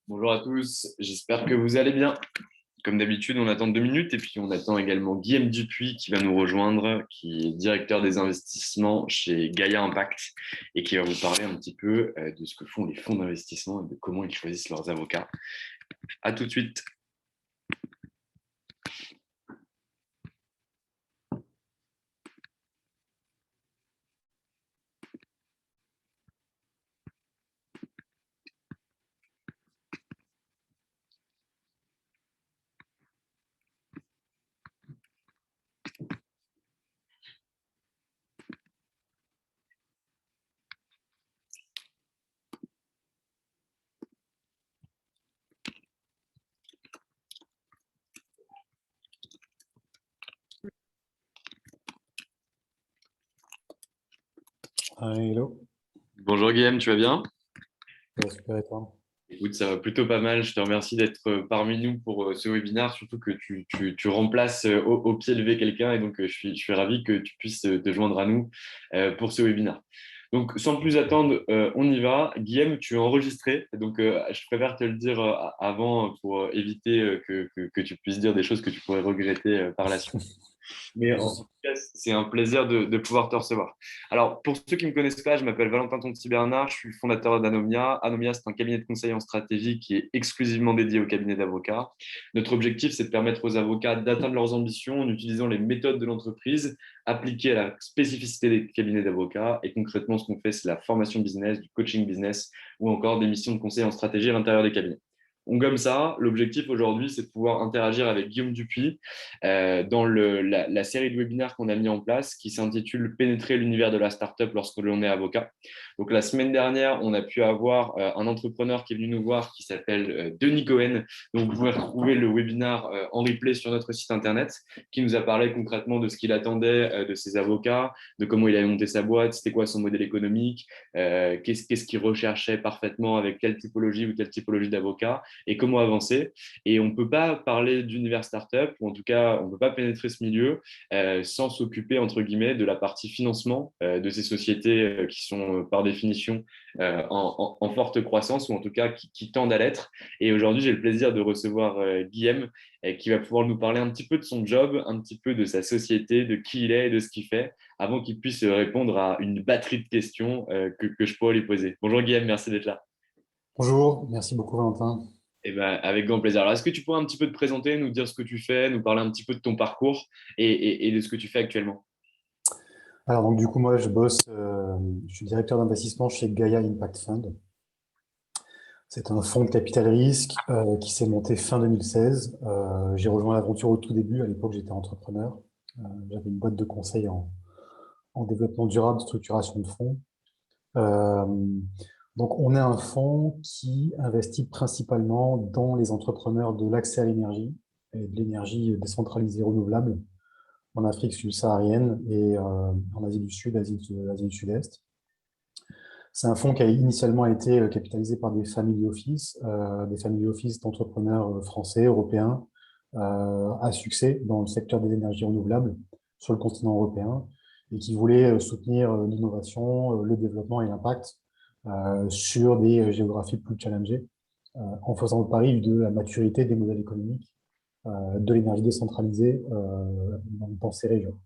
Bonjour à tous, j'espère que vous allez bien. Comme d'habitude, on attend 2 minutes et puis on attend également Guillaume Dupuis qui va nous rejoindre, qui est directeur des investissements chez Gaia Impact et qui va vous parler un petit peu de ce que font les fonds d'investissement et de comment ils choisissent leurs avocats. À tout de suite. Hello, Bonjour Guillaume, tu vas bien? ça va super et toi? Écoute, ça va plutôt pas mal. Je te remercie d'être parmi nous pour ce webinaire, surtout que tu remplaces au pied levé quelqu'un et donc je suis ravi que tu puisses te joindre à nous pour ce webinaire. Donc, sans plus attendre, on y va. Guillaume, tu es enregistré, donc je préfère te le dire avant pour éviter que tu puisses dire des choses que tu pourrais regretter par la suite. Mais Pas de en souci. tout cas, c'est un plaisir de pouvoir te recevoir. Alors, pour ceux qui ne me connaissent pas, je m'appelle Valentin Tonti-Bernard, je suis fondateur d'Anomia. Anomia, c'est un cabinet de conseil en stratégie qui est exclusivement dédié aux cabinets d'avocats. Notre objectif, c'est de permettre aux avocats d'atteindre leurs ambitions en utilisant les méthodes de l'entreprise appliquées à la spécificité des cabinets d'avocats. Et concrètement, ce qu'on fait, c'est la formation business, du coaching business ou encore des missions de conseil en stratégie à l'intérieur des cabinets. On gomme ça. L'objectif aujourd'hui, c'est de pouvoir interagir avec Guillaume Dupuis dans la série de webinaires qu'on a mis en place qui s'intitule Pénétrer l'univers de la startup lorsque l'on est avocat. Donc, la semaine dernière, on a pu avoir un entrepreneur qui est venu nous voir qui s'appelle Denis Cohen. Donc, vous pouvez retrouver le webinaire en replay sur notre site internet qui nous a parlé concrètement de ce qu'il attendait de ses avocats, de comment il avait monté sa boîte, c'était quoi son modèle économique, qu'est-ce qu'il recherchait parfaitement avec quelle typologie ou telle typologie d'avocat et comment avancer. Et on ne peut pas parler d'univers startup, ou en tout cas, on ne peut pas pénétrer ce milieu sans s'occuper, entre guillemets, de la partie financement de ces sociétés qui sont, par définition, en forte croissance, ou en tout cas qui tendent à l'être. Et aujourd'hui, j'ai le plaisir de recevoir Guillaume, qui va pouvoir nous parler un petit peu de son job, un petit peu de sa société, de qui il est et de ce qu'il fait, avant qu'il puisse répondre à une batterie de questions que je pourrais lui poser. Bonjour Guillaume, merci d'être là. Bonjour, merci beaucoup Valentin. Eh ben, avec grand plaisir. Alors, est-ce que tu pourrais un petit peu te présenter, nous dire ce que tu fais, nous parler un petit peu de ton parcours et de ce que tu fais actuellement? Alors donc du coup moi je suis directeur d'investissement chez Gaia Impact Fund. C'est un fonds de capital risque qui s'est monté fin 2016. J'ai rejoint l'aventure au tout début, à l'époque j'étais entrepreneur. J'avais une boîte de conseil en développement durable, structuration de fonds. Euh, donc on est un fonds qui investit principalement dans les entrepreneurs de l'accès à l'énergie et de l'énergie décentralisée renouvelable en Afrique subsaharienne et en Asie du Sud, Asie du Sud-Est. C'est un fonds qui a initialement été capitalisé par des family office d'entrepreneurs français, européens, à succès dans le secteur des énergies renouvelables sur le continent européen et qui voulaient soutenir l'innovation, le développement et l'impact sur des géographies plus challengées, en faisant le pari de la maturité des modèles économiques de l'énergie décentralisée dans ces régions.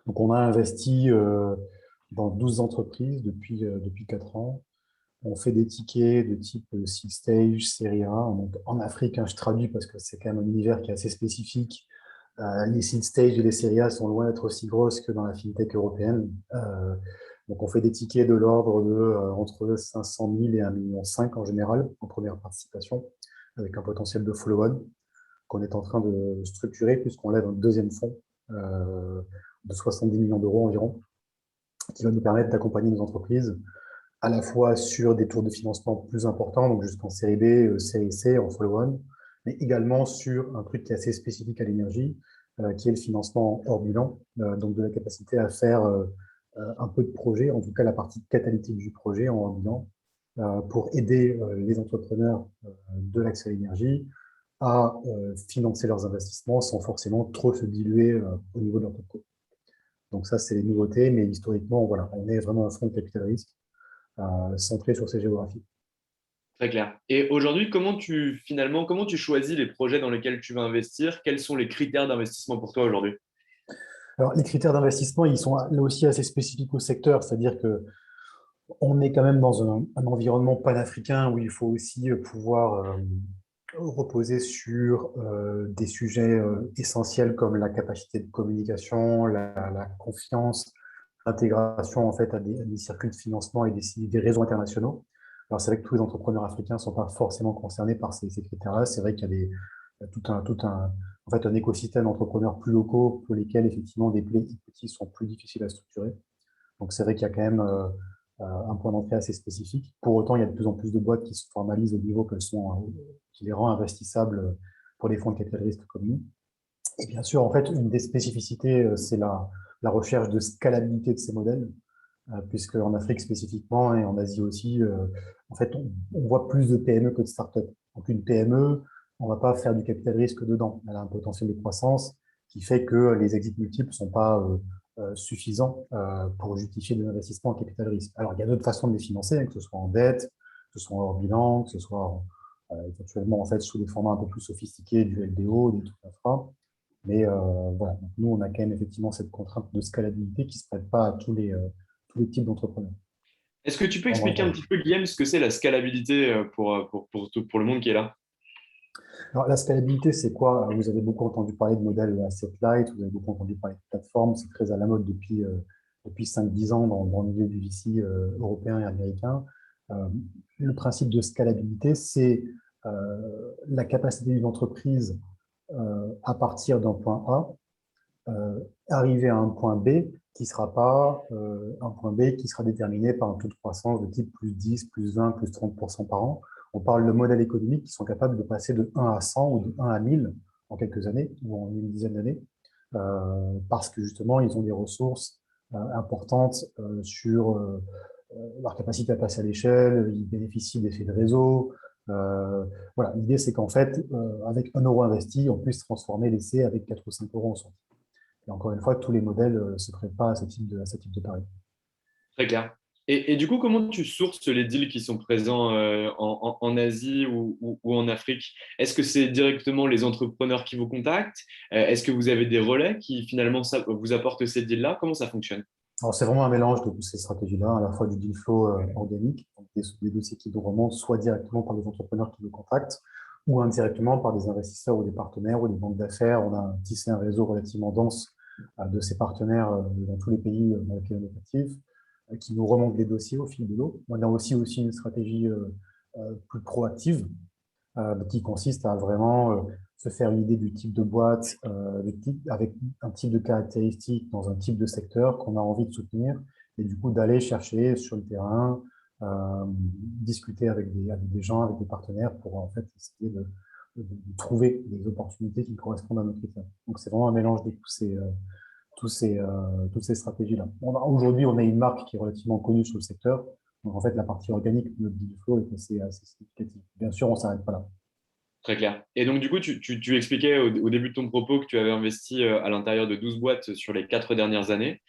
Donc, on a investi dans 12 entreprises depuis 4 ans. On fait des tickets de type seed stage, série A. Donc, en Afrique, hein, je traduis parce que c'est quand même un univers qui est assez spécifique. Les seed stage et les séries A sont loin d'être aussi grosses que dans la fintech européenne. Donc, on fait des tickets de l'ordre de entre 500 000 et 1,5 million en général en première participation, avec un potentiel de follow-on qu'on est en train de structurer puisqu'on lève un deuxième fonds de 70 millions d'euros environ, qui va nous permettre d'accompagner nos entreprises à la fois sur des tours de financement plus importants, donc jusqu'en série B, série C, en follow-on, mais également sur un truc qui est assez spécifique à l'énergie, qui est le financement hors bilan, donc de la capacité à faire un peu de projet, en tout cas la partie catalytique du projet en hors bilan, pour aider les entrepreneurs de l'accès à l'énergie à financer leurs investissements sans forcément trop se diluer au niveau de leur taux. Donc ça, c'est les nouveautés, mais historiquement, voilà, on est vraiment un fonds de capital risque centré sur ces géographies. Très clair. Et aujourd'hui, comment tu choisis les projets dans lesquels tu vas investir? Quels sont les critères d'investissement pour toi aujourd'hui? Alors, les critères d'investissement, ils sont là aussi assez spécifiques au secteur, c'est-à-dire que on est quand même dans un environnement panafricain où il faut aussi pouvoir reposer sur des sujets essentiels comme la capacité de communication, la confiance, l'intégration en fait à des circuits de financement et des réseaux internationaux. Alors c'est vrai que tous les entrepreneurs africains ne sont pas forcément concernés par ces critères-là. C'est vrai qu'il y a en fait, un écosystème d'entrepreneurs plus locaux pour lesquels effectivement des play equity sont plus difficiles à structurer. Donc c'est vrai qu'il y a quand même un point d'entrée assez spécifique. Pour autant, il y a de plus en plus de boîtes qui se formalisent au niveau qui les rend investissables pour des fonds de capital risque comme nous. Et bien sûr, en fait, une des spécificités, c'est la recherche de scalabilité de ces modèles, puisque en Afrique spécifiquement et en Asie aussi, en fait, on voit plus de PME que de startups. Donc une PME, on ne va pas faire du capital risque dedans. Elle a un potentiel de croissance qui fait que les exits multiples ne sont pas suffisants pour justifier de l'investissement en capital risque. Alors, il y a d'autres façons de les financer, hein, que ce soit en dette, que ce soit hors bilan, que ce soit éventuellement en fait, sous des formats un peu plus sophistiqués, du LBO, des trucs infra. Mais voilà, donc nous, on a quand même effectivement cette contrainte de scalabilité qui ne se prête pas à tous les types d'entrepreneurs. Est-ce que tu peux En vrai, expliquer un petit peu, Guillaume, ce que c'est la scalabilité pour le monde qui est là? alors, la scalabilité, c'est quoi? Vous avez beaucoup entendu parler de modèles asset light, vous avez beaucoup entendu parler de plateformes, c'est très à la mode depuis 5-10 ans dans le milieu du VC européen et américain. Euh, le principe de scalabilité, c'est la capacité d'une entreprise à partir d'un point A arriver à un point B qui ne sera pas un point B qui sera déterminé par un taux de croissance de type plus 10, plus 20, plus 30% par an. On parle de modèles économiques qui sont capables de passer de 1 à 100 ou de 1 à 1000 en quelques années ou en une dizaine d'années, parce que justement, ils ont des ressources importantes sur leur capacité à passer à l'échelle, ils bénéficient d'effets de réseau. Voilà, l'idée, c'est qu'en fait, avec 1 euro investi, on puisse transformer l'essai avec 4 ou 5 euros en sortie. Et encore une fois, tous les modèles ne se prêtent pas à ce type de pari. Très clair. Et du coup, comment tu sources les deals qui sont présents en Asie ou en Afrique? Est-ce que c'est directement les entrepreneurs qui vous contactent? Est-ce que vous avez des relais qui finalement vous apportent ces deals-là? Comment ça fonctionne? Alors, c'est vraiment un mélange de toutes ces stratégies-là, à la fois du deal flow organique, donc des dossiers qui nous remontent soit directement par les entrepreneurs qui nous contactent, ou indirectement par des investisseurs ou des partenaires ou des banques d'affaires. On a tissé un réseau relativement dense de ces partenaires dans tous les pays dans lesquels on est actif, qui nous remontent les dossiers au fil de l'eau. On a aussi une stratégie plus proactive qui consiste à vraiment se faire une idée du type de boîte, avec un type de caractéristiques dans un type de secteur qu'on a envie de soutenir, et du coup d'aller chercher sur le terrain, discuter avec des gens, avec des partenaires pour en fait essayer de trouver des opportunités qui correspondent à nos critères. Donc c'est vraiment un mélange de toutes ces stratégies-là. Aujourd'hui, on a une marque qui est relativement connue sur le secteur. Donc, en fait, la partie organique de notre deal flow est assez significative. Bien sûr, on ne s'arrête pas là. Très clair. Et donc, du coup, tu expliquais au début de ton propos que tu avais investi à l'intérieur de 12 boîtes sur les 4 dernières années.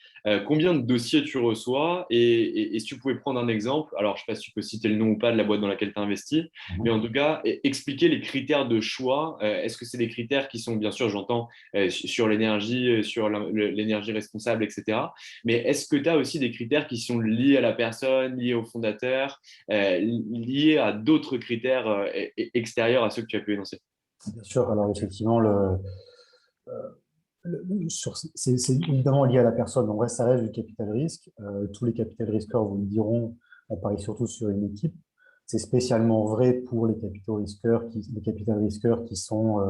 Combien de dossiers tu reçois? Et si tu pouvais prendre un exemple, alors je ne sais pas si tu peux citer le nom ou pas de la boîte dans laquelle tu as investi, mais en tout cas, expliquer les critères de choix. Est-ce que c'est des critères qui sont, bien sûr, j'entends, sur l'énergie, sur l'énergie responsable, etc. Mais est-ce que tu as aussi des critères qui sont liés à la personne, liés au fondateur, liés à d'autres critères extérieurs à ceux que tu as pu énoncer? Bien sûr, alors effectivement, c'est évidemment lié à la personne. En vrai, ça reste du capital risque. Tous les capital risqueurs vous le diront, on parie surtout sur une équipe. C'est spécialement vrai pour les capital risqueurs qui sont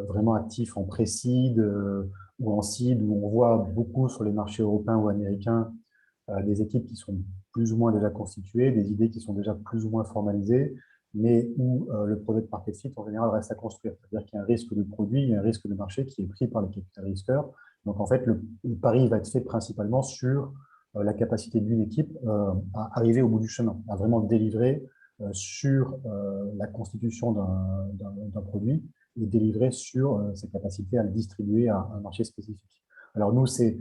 vraiment actifs en pré-seed ou en seed, où on voit beaucoup sur les marchés européens ou américains des équipes qui sont plus ou moins déjà constituées, des idées qui sont déjà plus ou moins formalisées, mais où le product market fit, en général, reste à construire. C'est-à-dire qu'il y a un risque de produit, il y a un risque de marché qui est pris par les capital risqueurs. Donc, en fait, le pari va être fait principalement sur la capacité d'une équipe à arriver au bout du chemin, à vraiment délivrer sur la constitution d'un produit et délivrer sur sa capacité à le distribuer à un marché spécifique. Alors, nous, c'est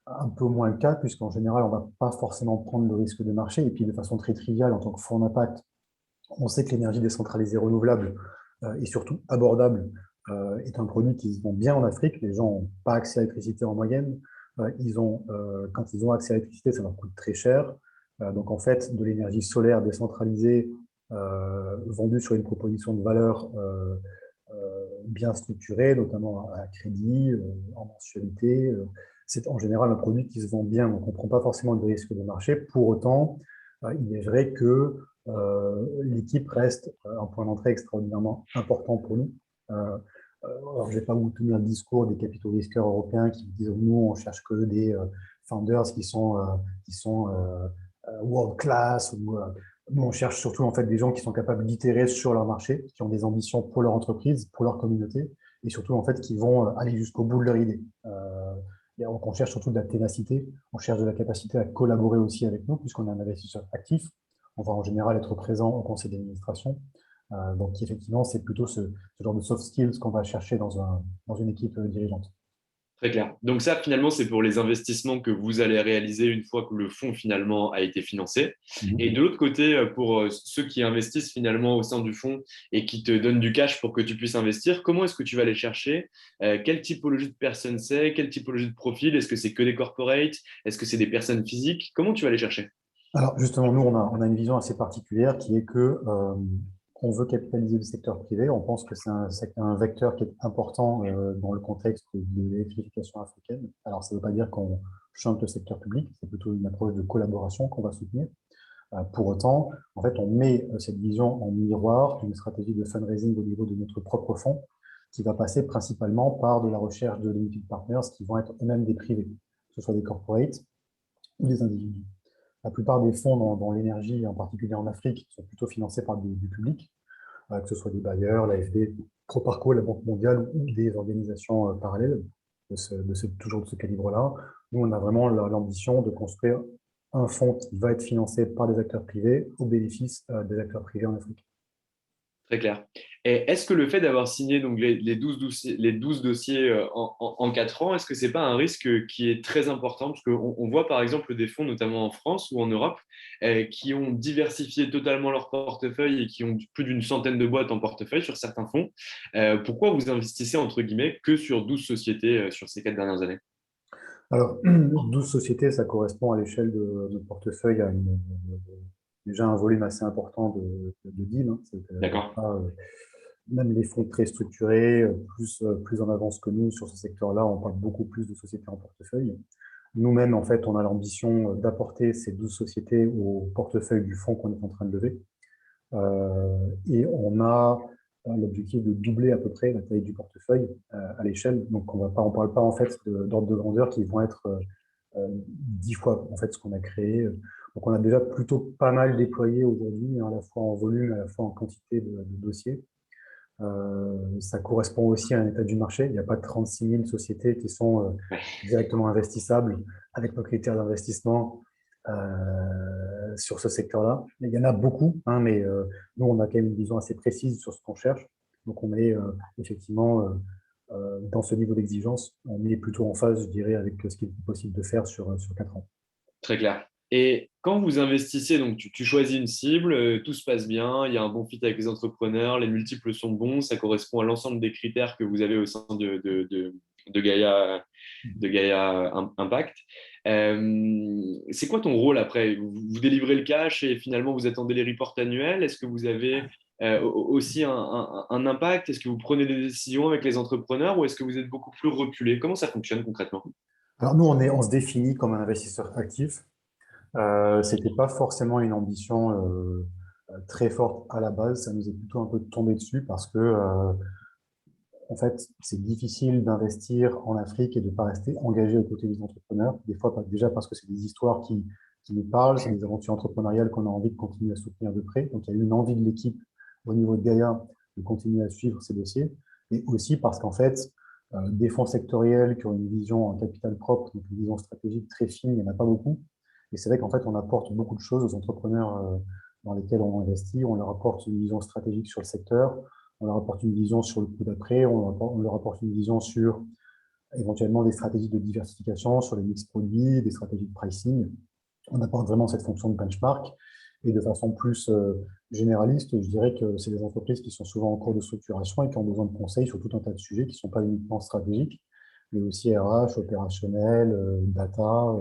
un peu moins le cas, puisqu'en général, on ne va pas forcément prendre le risque de marché. Et puis, de façon très triviale, en tant que fonds d'impact, On sait que l'énergie décentralisée renouvelable et surtout abordable est un produit qui se vend bien en Afrique. Les gens n'ont pas accès à l'électricité en moyenne. Quand ils ont accès à l'électricité, ça leur coûte très cher. Donc en fait, de l'énergie solaire décentralisée vendue sur une proposition de valeur bien structurée, notamment à crédit, en mensualité. C'est en général un produit qui se vend bien, donc on ne prend pas forcément de risque de marché. Pour autant, il est vrai que l'équipe reste un point d'entrée extraordinairement important pour nous. Alors, je ne vais pas vous tenir le discours des capitaux risqueurs européens qui disent nous, on cherche que des founders qui sont world class. Nous, on cherche surtout en fait, des gens qui sont capables d'itérer sur leur marché, qui ont des ambitions pour leur entreprise, pour leur communauté, et surtout en fait, qui vont aller jusqu'au bout de leur idée. Donc, on cherche surtout de la ténacité, on cherche de la capacité à collaborer aussi avec nous, puisqu'on est un investisseur actif. On va en général être présent au conseil d'administration. Donc, effectivement, c'est plutôt ce genre de soft skills qu'on va chercher dans une équipe dirigeante. Très clair. Donc ça, finalement, c'est pour les investissements que vous allez réaliser une fois que le fonds finalement a été financé. Et de l'autre côté, pour ceux qui investissent finalement au sein du fonds et qui te donnent du cash pour que tu puisses investir, comment est-ce que tu vas les chercher? Quelle typologie de personnes c'est? Quelle typologie de profil? Est-ce que c'est que des corporates? Est-ce que c'est des personnes physiques? Comment tu vas les chercher? Alors, justement, nous, on a une vision assez particulière qui est que on veut capitaliser le secteur privé. On pense que c'est un vecteur qui est important dans le contexte de l'électrification africaine. Alors, ça ne veut pas dire qu'on chante le secteur public, c'est plutôt une approche de collaboration qu'on va soutenir. Pour autant, en fait, on met cette vision en miroir d'une stratégie de fundraising au niveau de notre propre fonds qui va passer principalement par de la recherche de limited partners qui vont être eux-mêmes des privés, que ce soit des corporates ou des individus. La plupart des fonds dans l'énergie, en particulier en Afrique, sont plutôt financés par du public, que ce soit des bailleurs, l'AFD, Proparco, la Banque mondiale ou des organisations parallèles toujours de ce calibre-là. Nous, on a vraiment l'ambition de construire un fonds qui va être financé par des acteurs privés au bénéfice des acteurs privés en Afrique. Très clair. Et est-ce que le fait d'avoir signé donc, les 12 dossiers en 4 ans, est-ce que ce n'est pas un risque qui est très important? Parce qu'on voit par exemple des fonds, notamment en France ou en Europe, qui ont diversifié totalement leur portefeuille et qui ont plus d'une centaine de boîtes en portefeuille sur certains fonds. Pourquoi vous investissez, entre guillemets, que sur 12 sociétés sur ces 4 dernières années? Alors, 12 sociétés, ça correspond à l'échelle de notre portefeuille à déjà un volume assez important de deals. Hein. D'accord. Même les fonds très structurés, plus en avance que nous sur ce secteur-là, on parle beaucoup plus de sociétés en portefeuille. Nous-mêmes, en fait, on a l'ambition d'apporter ces 12 sociétés au portefeuille du fonds qu'on est en train de lever. Et on a l'objectif de doubler à peu près la taille du portefeuille à l'échelle. Donc, on ne parle pas en fait d'ordre de grandeur qui vont être 10 fois en fait, ce qu'on a créé. Donc, on a déjà plutôt pas mal déployé aujourd'hui, à la fois en volume, à la fois en quantité de dossiers. Ça correspond aussi à un état du marché. Il n'y a pas 36 000 sociétés qui sont directement investissables avec nos critères d'investissement sur ce secteur-là. Il y en a beaucoup, hein, mais nous, on a quand même une vision assez précise sur ce qu'on cherche. Donc, on est effectivement dans ce niveau d'exigence, on est plutôt en phase, je dirais, avec ce qui est possible de faire sur 4 ans. Très clair. Et quand vous investissez, donc tu choisis une cible, tout se passe bien, il y a un bon fit avec les entrepreneurs, les multiples sont bons, ça correspond à l'ensemble des critères que vous avez au sein de Gaia Impact. C'est quoi ton rôle après? Vous délivrez le cash et finalement vous attendez les reports annuels? Est-ce que vous avez aussi un impact? Est-ce que vous prenez des décisions avec les entrepreneurs ou est-ce que vous êtes beaucoup plus reculé? Comment ça fonctionne concrètement? Alors, nous, on se définit comme un investisseur actif. C'était pas forcément une ambition très forte à la base. Ça nous est plutôt un peu tombé dessus parce que, en fait, c'est difficile d'investir en Afrique et de ne pas rester engagé aux côtés des entrepreneurs. Des fois, déjà parce que c'est des histoires qui nous parlent, c'est des aventures entrepreneuriales qu'on a envie de continuer à soutenir de près. Donc, il y a eu une envie de l'équipe au niveau de Gaia de continuer à suivre ces dossiers. Et aussi parce qu'en fait, des fonds sectoriels qui ont une vision en capital propre, donc une vision stratégique très fine, il n'y en a pas beaucoup. Et c'est vrai qu'en fait, on apporte beaucoup de choses aux entrepreneurs dans lesquels on investit. On leur apporte une vision stratégique sur le secteur, on leur apporte une vision sur le coup d'après, on leur apporte une vision sur éventuellement des stratégies de diversification, sur les mix produits, des stratégies de pricing. On apporte vraiment cette fonction de benchmark. Et de façon plus généraliste, je dirais que c'est des entreprises qui sont souvent en cours de structuration et qui ont besoin de conseils sur tout un tas de sujets qui ne sont pas uniquement stratégiques, mais aussi RH, opérationnel, data,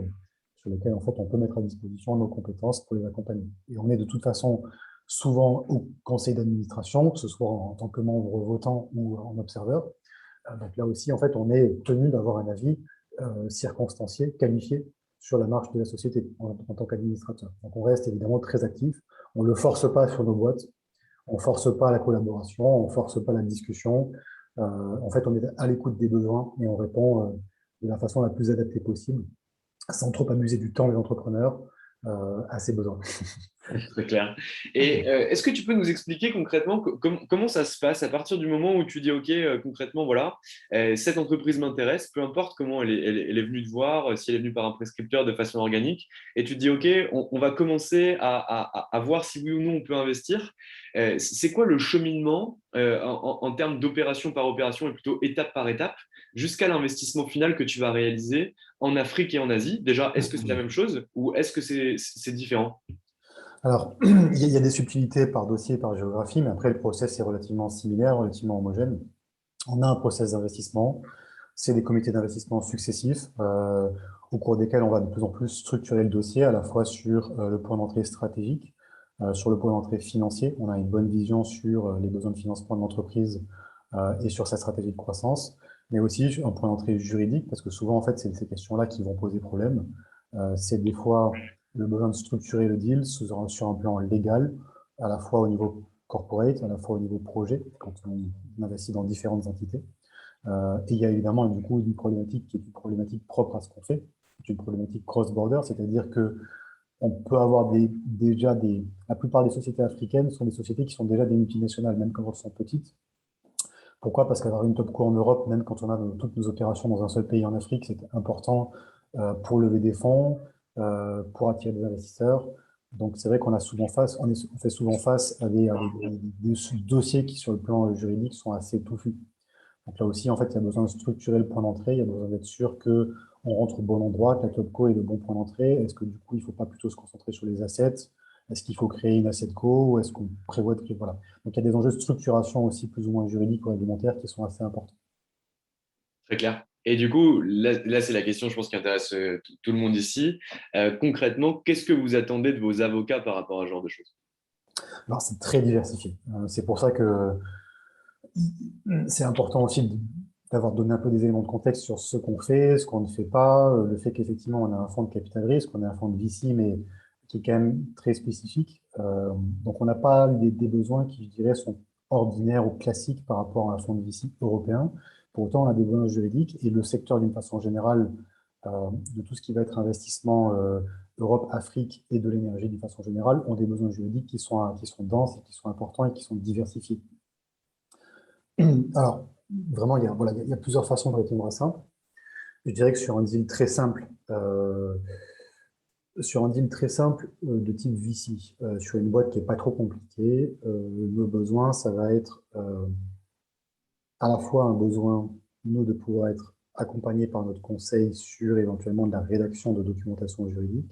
sur lesquels en fait on peut mettre à disposition nos compétences pour les accompagner. Et on est de toute façon souvent au conseil d'administration, que ce soit en tant que membre votant ou en observeur. Donc là aussi, en fait, on est tenu d'avoir un avis circonstancié, qualifié sur la marche de la société en tant qu'administrateur. Donc on reste évidemment très actif. On ne le force pas sur nos boîtes, on ne force pas la collaboration, on ne force pas la discussion. En fait, on est à l'écoute des besoins et on répond de la façon la plus adaptée possible, sans trop abuser du temps des entrepreneurs à ces besoins. Très clair. Et est-ce que tu peux nous expliquer concrètement comment ça se passe à partir du moment où tu dis, OK, concrètement, voilà, cette entreprise m'intéresse, peu importe comment elle est venue te voir, si elle est venue par un prescripteur de façon organique, et tu te dis, OK, on va commencer à voir si oui ou non on peut investir. C'est quoi le cheminement en termes d'opération par opération et plutôt étape par étape jusqu'à l'investissement final que tu vas réaliser en Afrique et en Asie? Déjà, est-ce que c'est la même chose ou est-ce que c'est différent? Alors, il y a des subtilités par dossier, par géographie, mais après, le process est relativement similaire, relativement homogène. On a un process d'investissement, c'est des comités d'investissement successifs, au cours desquels on va de plus en plus structurer le dossier, à la fois sur le point d'entrée stratégique, sur le point d'entrée financier. On a une bonne vision sur les besoins de financement de l'entreprise et sur sa stratégie de croissance, mais aussi un point d'entrée juridique, parce que souvent, en fait, c'est ces questions-là qui vont poser problème. C'est des fois le besoin de structurer le deal sur un plan légal, à la fois au niveau corporate, à la fois au niveau projet, quand on investit dans différentes entités. Et il y a évidemment du coup une problématique qui est une problématique propre à ce qu'on fait, c'est une problématique cross-border, c'est-à-dire que on peut avoir la plupart des sociétés africaines sont des sociétés qui sont déjà des multinationales, même quand elles sont petites. Pourquoi? Parce qu'avoir une top co en Europe, même quand on a toutes nos opérations dans un seul pays en Afrique, c'est important pour lever des fonds, pour attirer des investisseurs. Donc c'est vrai qu'on a souvent on fait souvent face à des dossiers qui, sur le plan juridique, sont assez touffus. Donc là aussi, en fait, il y a besoin de structurer le point d'entrée, il y a besoin d'être sûr qu'on rentre au bon endroit, que la Topco est le bon point d'entrée. Est-ce que du coup, il ne faut pas plutôt se concentrer sur les assets? Est-ce qu'il faut créer une asset co ou est-ce qu'on prévoit de créer? Voilà. Donc il y a des enjeux de structuration aussi plus ou moins juridiques ou réglementaires qui sont assez importants. Très clair. Et du coup, là, c'est la question, je pense, qui intéresse tout le monde ici. Concrètement, qu'est-ce que vous attendez de vos avocats par rapport à ce genre de choses? Alors c'est très diversifié. C'est pour ça que c'est important aussi d'avoir donné un peu des éléments de contexte sur ce qu'on fait, ce qu'on ne fait pas, le fait qu'effectivement on a un fonds de capital risque, on a un fonds de VC, mais qui est quand même très spécifique. Donc on n'a pas des besoins qui, je dirais, sont ordinaires ou classiques par rapport à un fonds de VC européen. Pour autant, on a des besoins juridiques et le secteur, d'une façon générale, de tout ce qui va être investissement Europe, Afrique et de l'énergie d'une façon générale, ont des besoins juridiques qui sont denses et qui sont importants et qui sont diversifiés. Alors, vraiment, il y a plusieurs façons de répondre à ça. Je dirais que sur un deal très simple de type VC, sur une boîte qui n'est pas trop compliquée, nos besoins, ça va être à la fois un besoin, nous, de pouvoir être accompagnés par notre conseil sur éventuellement de la rédaction de documentation juridique.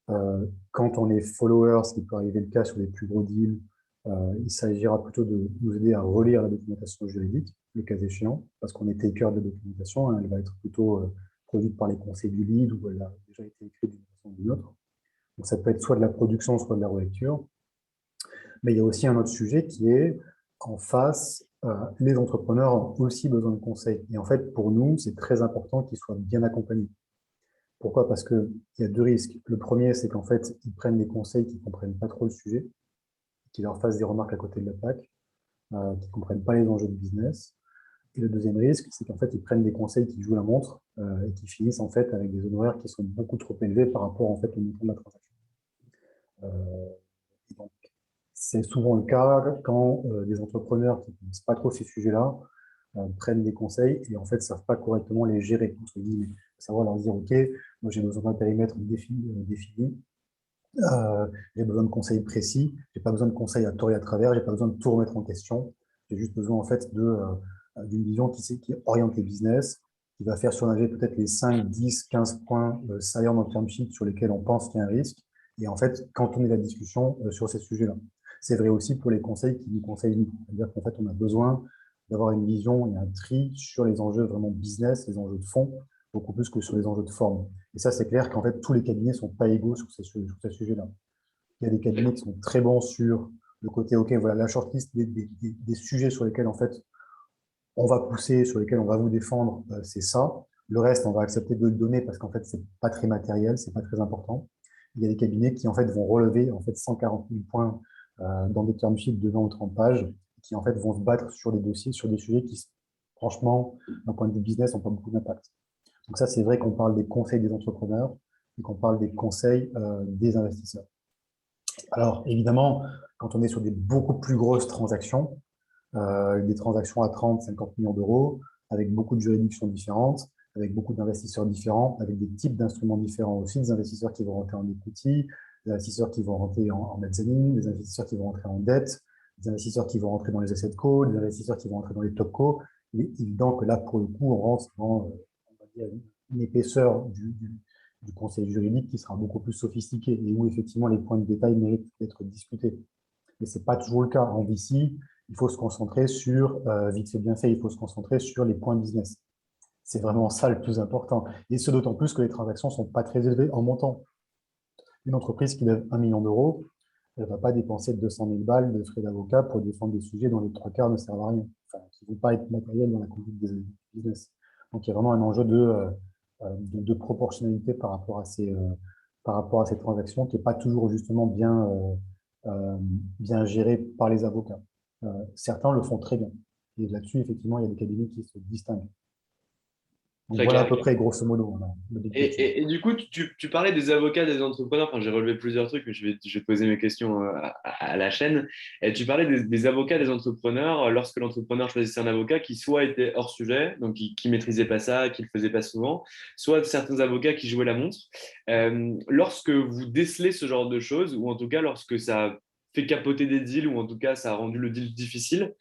Quand on est follower, ce qui peut arriver le cas sur les plus gros deals, il s'agira plutôt de nous aider à relire la documentation juridique, le cas échéant, parce qu'on est taker de la documentation, hein, elle va être plutôt produite par les conseils du lead ou elle a déjà été écrite d'une façon ou d'une autre. Donc ça peut être soit de la production, soit de la relecture. Mais il y a aussi un autre sujet qui est qu'en face, les entrepreneurs ont aussi besoin de conseils. Et en fait, pour nous, c'est très important qu'ils soient bien accompagnés. Pourquoi? Parce qu'il y a deux risques. Le premier, c'est qu'en fait, ils prennent des conseils qui ne comprennent pas trop le sujet, qui leur fassent des remarques à côté de la plaque, qui ne comprennent pas les enjeux de business. Et le deuxième risque, c'est qu'en fait, ils prennent des conseils qui jouent la montre et qui finissent en fait avec des honoraires qui sont beaucoup trop élevés par rapport en fait au montant de la transaction. Et donc, c'est souvent le cas quand des entrepreneurs qui ne connaissent pas trop ces sujets-là prennent des conseils et en fait ne savent pas correctement les gérer. Entre guillemets, savoir leur dire, OK, moi j'ai besoin d'un périmètre défini, j'ai besoin de conseils précis, j'ai pas besoin de conseils à tort et à travers, j'ai pas besoin de tout remettre en question, j'ai juste besoin en fait d'une vision qui oriente les business, qui va faire surnager peut-être les 5, 10, 15 points saillants dans le term sheet sur lesquels on pense qu'il y a un risque, et en fait, quand on est la discussion sur ces sujets-là. C'est vrai aussi pour les conseils qui nous conseillent nous. C'est-à-dire qu'en fait, on a besoin d'avoir une vision et un tri sur les enjeux vraiment business, les enjeux de fond, beaucoup plus que sur les enjeux de forme. Et ça, c'est clair qu'en fait, tous les cabinets ne sont pas égaux sur ces sujets-là. Il y a des cabinets qui sont très bons sur le côté, OK, voilà, la shortlist des sujets sur lesquels, en fait, on va pousser, sur lesquels on va vous défendre, c'est ça. Le reste, on va accepter de le donner parce qu'en fait, c'est pas très matériel, c'est pas très important. Il y a des cabinets qui, en fait, vont relever, en fait, 140 000 points dans des term sheets de 20 ou 30 pages, qui, en fait, vont se battre sur des dossiers, sur des sujets qui, franchement, d'un point de vue business, n'ont pas beaucoup d'impact. Donc ça, c'est vrai qu'on parle des conseils des entrepreneurs et qu'on parle des conseils des investisseurs. Alors, évidemment, quand on est sur des beaucoup plus grosses transactions, des transactions à 30, 50 millions d'euros, avec beaucoup de juridictions différentes, avec beaucoup d'investisseurs différents, avec des types d'instruments différents aussi, des investisseurs qui vont rentrer en equity, des investisseurs qui vont rentrer en mezzanine, des investisseurs qui vont rentrer en dette, des investisseurs qui vont rentrer dans les asset co, des investisseurs qui vont rentrer dans les top co. Il est évident que là, pour le coup, on rentre dans on va dire, une épaisseur du conseil juridique qui sera beaucoup plus sophistiqué et où effectivement les points de détail méritent d'être discutés. Mais ce n'est pas toujours le cas. En VC, il faut se concentrer sur, vite fait bien fait, il faut se concentrer sur les points business. C'est vraiment ça le plus important. Et ce d'autant plus que les transactions ne sont pas très élevées en montant. Une entreprise qui lève 1 million d'euros, elle ne va pas dépenser 200 000 balles de frais d'avocat pour défendre des sujets dont les trois quarts ne servent à rien, enfin, qui ne vont pas être matériels dans la conduite des business. Donc il y a vraiment un enjeu de proportionnalité par rapport à ces transactions qui n'est pas toujours justement bien géré par les avocats. Certains le font très bien. Et là-dessus, effectivement, il y a des cabinets qui se distinguent. Donc Très voilà à clair. peu près, grosso modo, le big Et, picture. et du coup, tu parlais des avocats, des entrepreneurs. Enfin, j'ai relevé plusieurs trucs, mais je vais poser mes questions à la chaîne. Et tu parlais des avocats, des entrepreneurs, lorsque l'entrepreneur choisissait un avocat qui soit était hors sujet, donc qui maîtrisait pas ça, qui le faisait pas souvent, soit certains avocats qui jouaient la montre. Lorsque vous décelez ce genre de choses, ou en tout cas lorsque ça fait capoter des deals, ou en tout cas ça a rendu le deal difficile,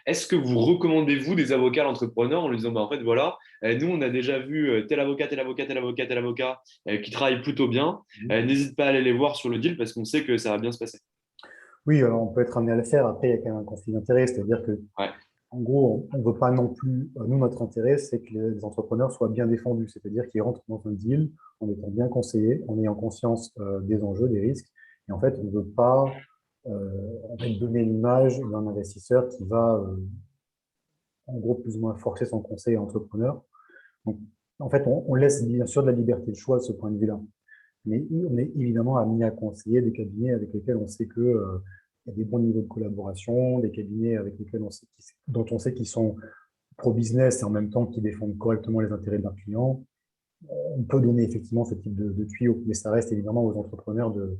est-ce que vous recommandez, vous, des avocats à l'entrepreneur en lui disant, bah, en fait, voilà, nous, on a déjà vu tel avocat, tel avocat, tel avocat, tel avocat qui travaille plutôt bien. N'hésite pas à aller les voir sur le deal parce qu'on sait que ça va bien se passer. Oui, alors on peut être amené à le faire. Après, il y a quand même un conflit d'intérêt, c'est-à-dire que Ouais, en gros, on ne veut pas non plus. Nous, notre intérêt, c'est que les entrepreneurs soient bien défendus, c'est-à-dire qu'ils rentrent dans un deal en étant bien conseillés, en ayant conscience des enjeux, des risques. Et en fait, on ne veut pas en fait, donner l'image d'un investisseur qui va, en gros, plus ou moins forcer son conseil à entrepreneur. Donc, en fait, on laisse bien sûr de la liberté de choix de ce point de vue-là. Mais on est évidemment amené à conseiller des cabinets avec lesquels on sait que il y a des bons niveaux de collaboration, des cabinets avec lesquels dont on sait qu'ils sont pro-business et en même temps qui défendent correctement les intérêts de leurs clients. On peut donner effectivement ce type de tuyaux, mais ça reste évidemment aux entrepreneurs de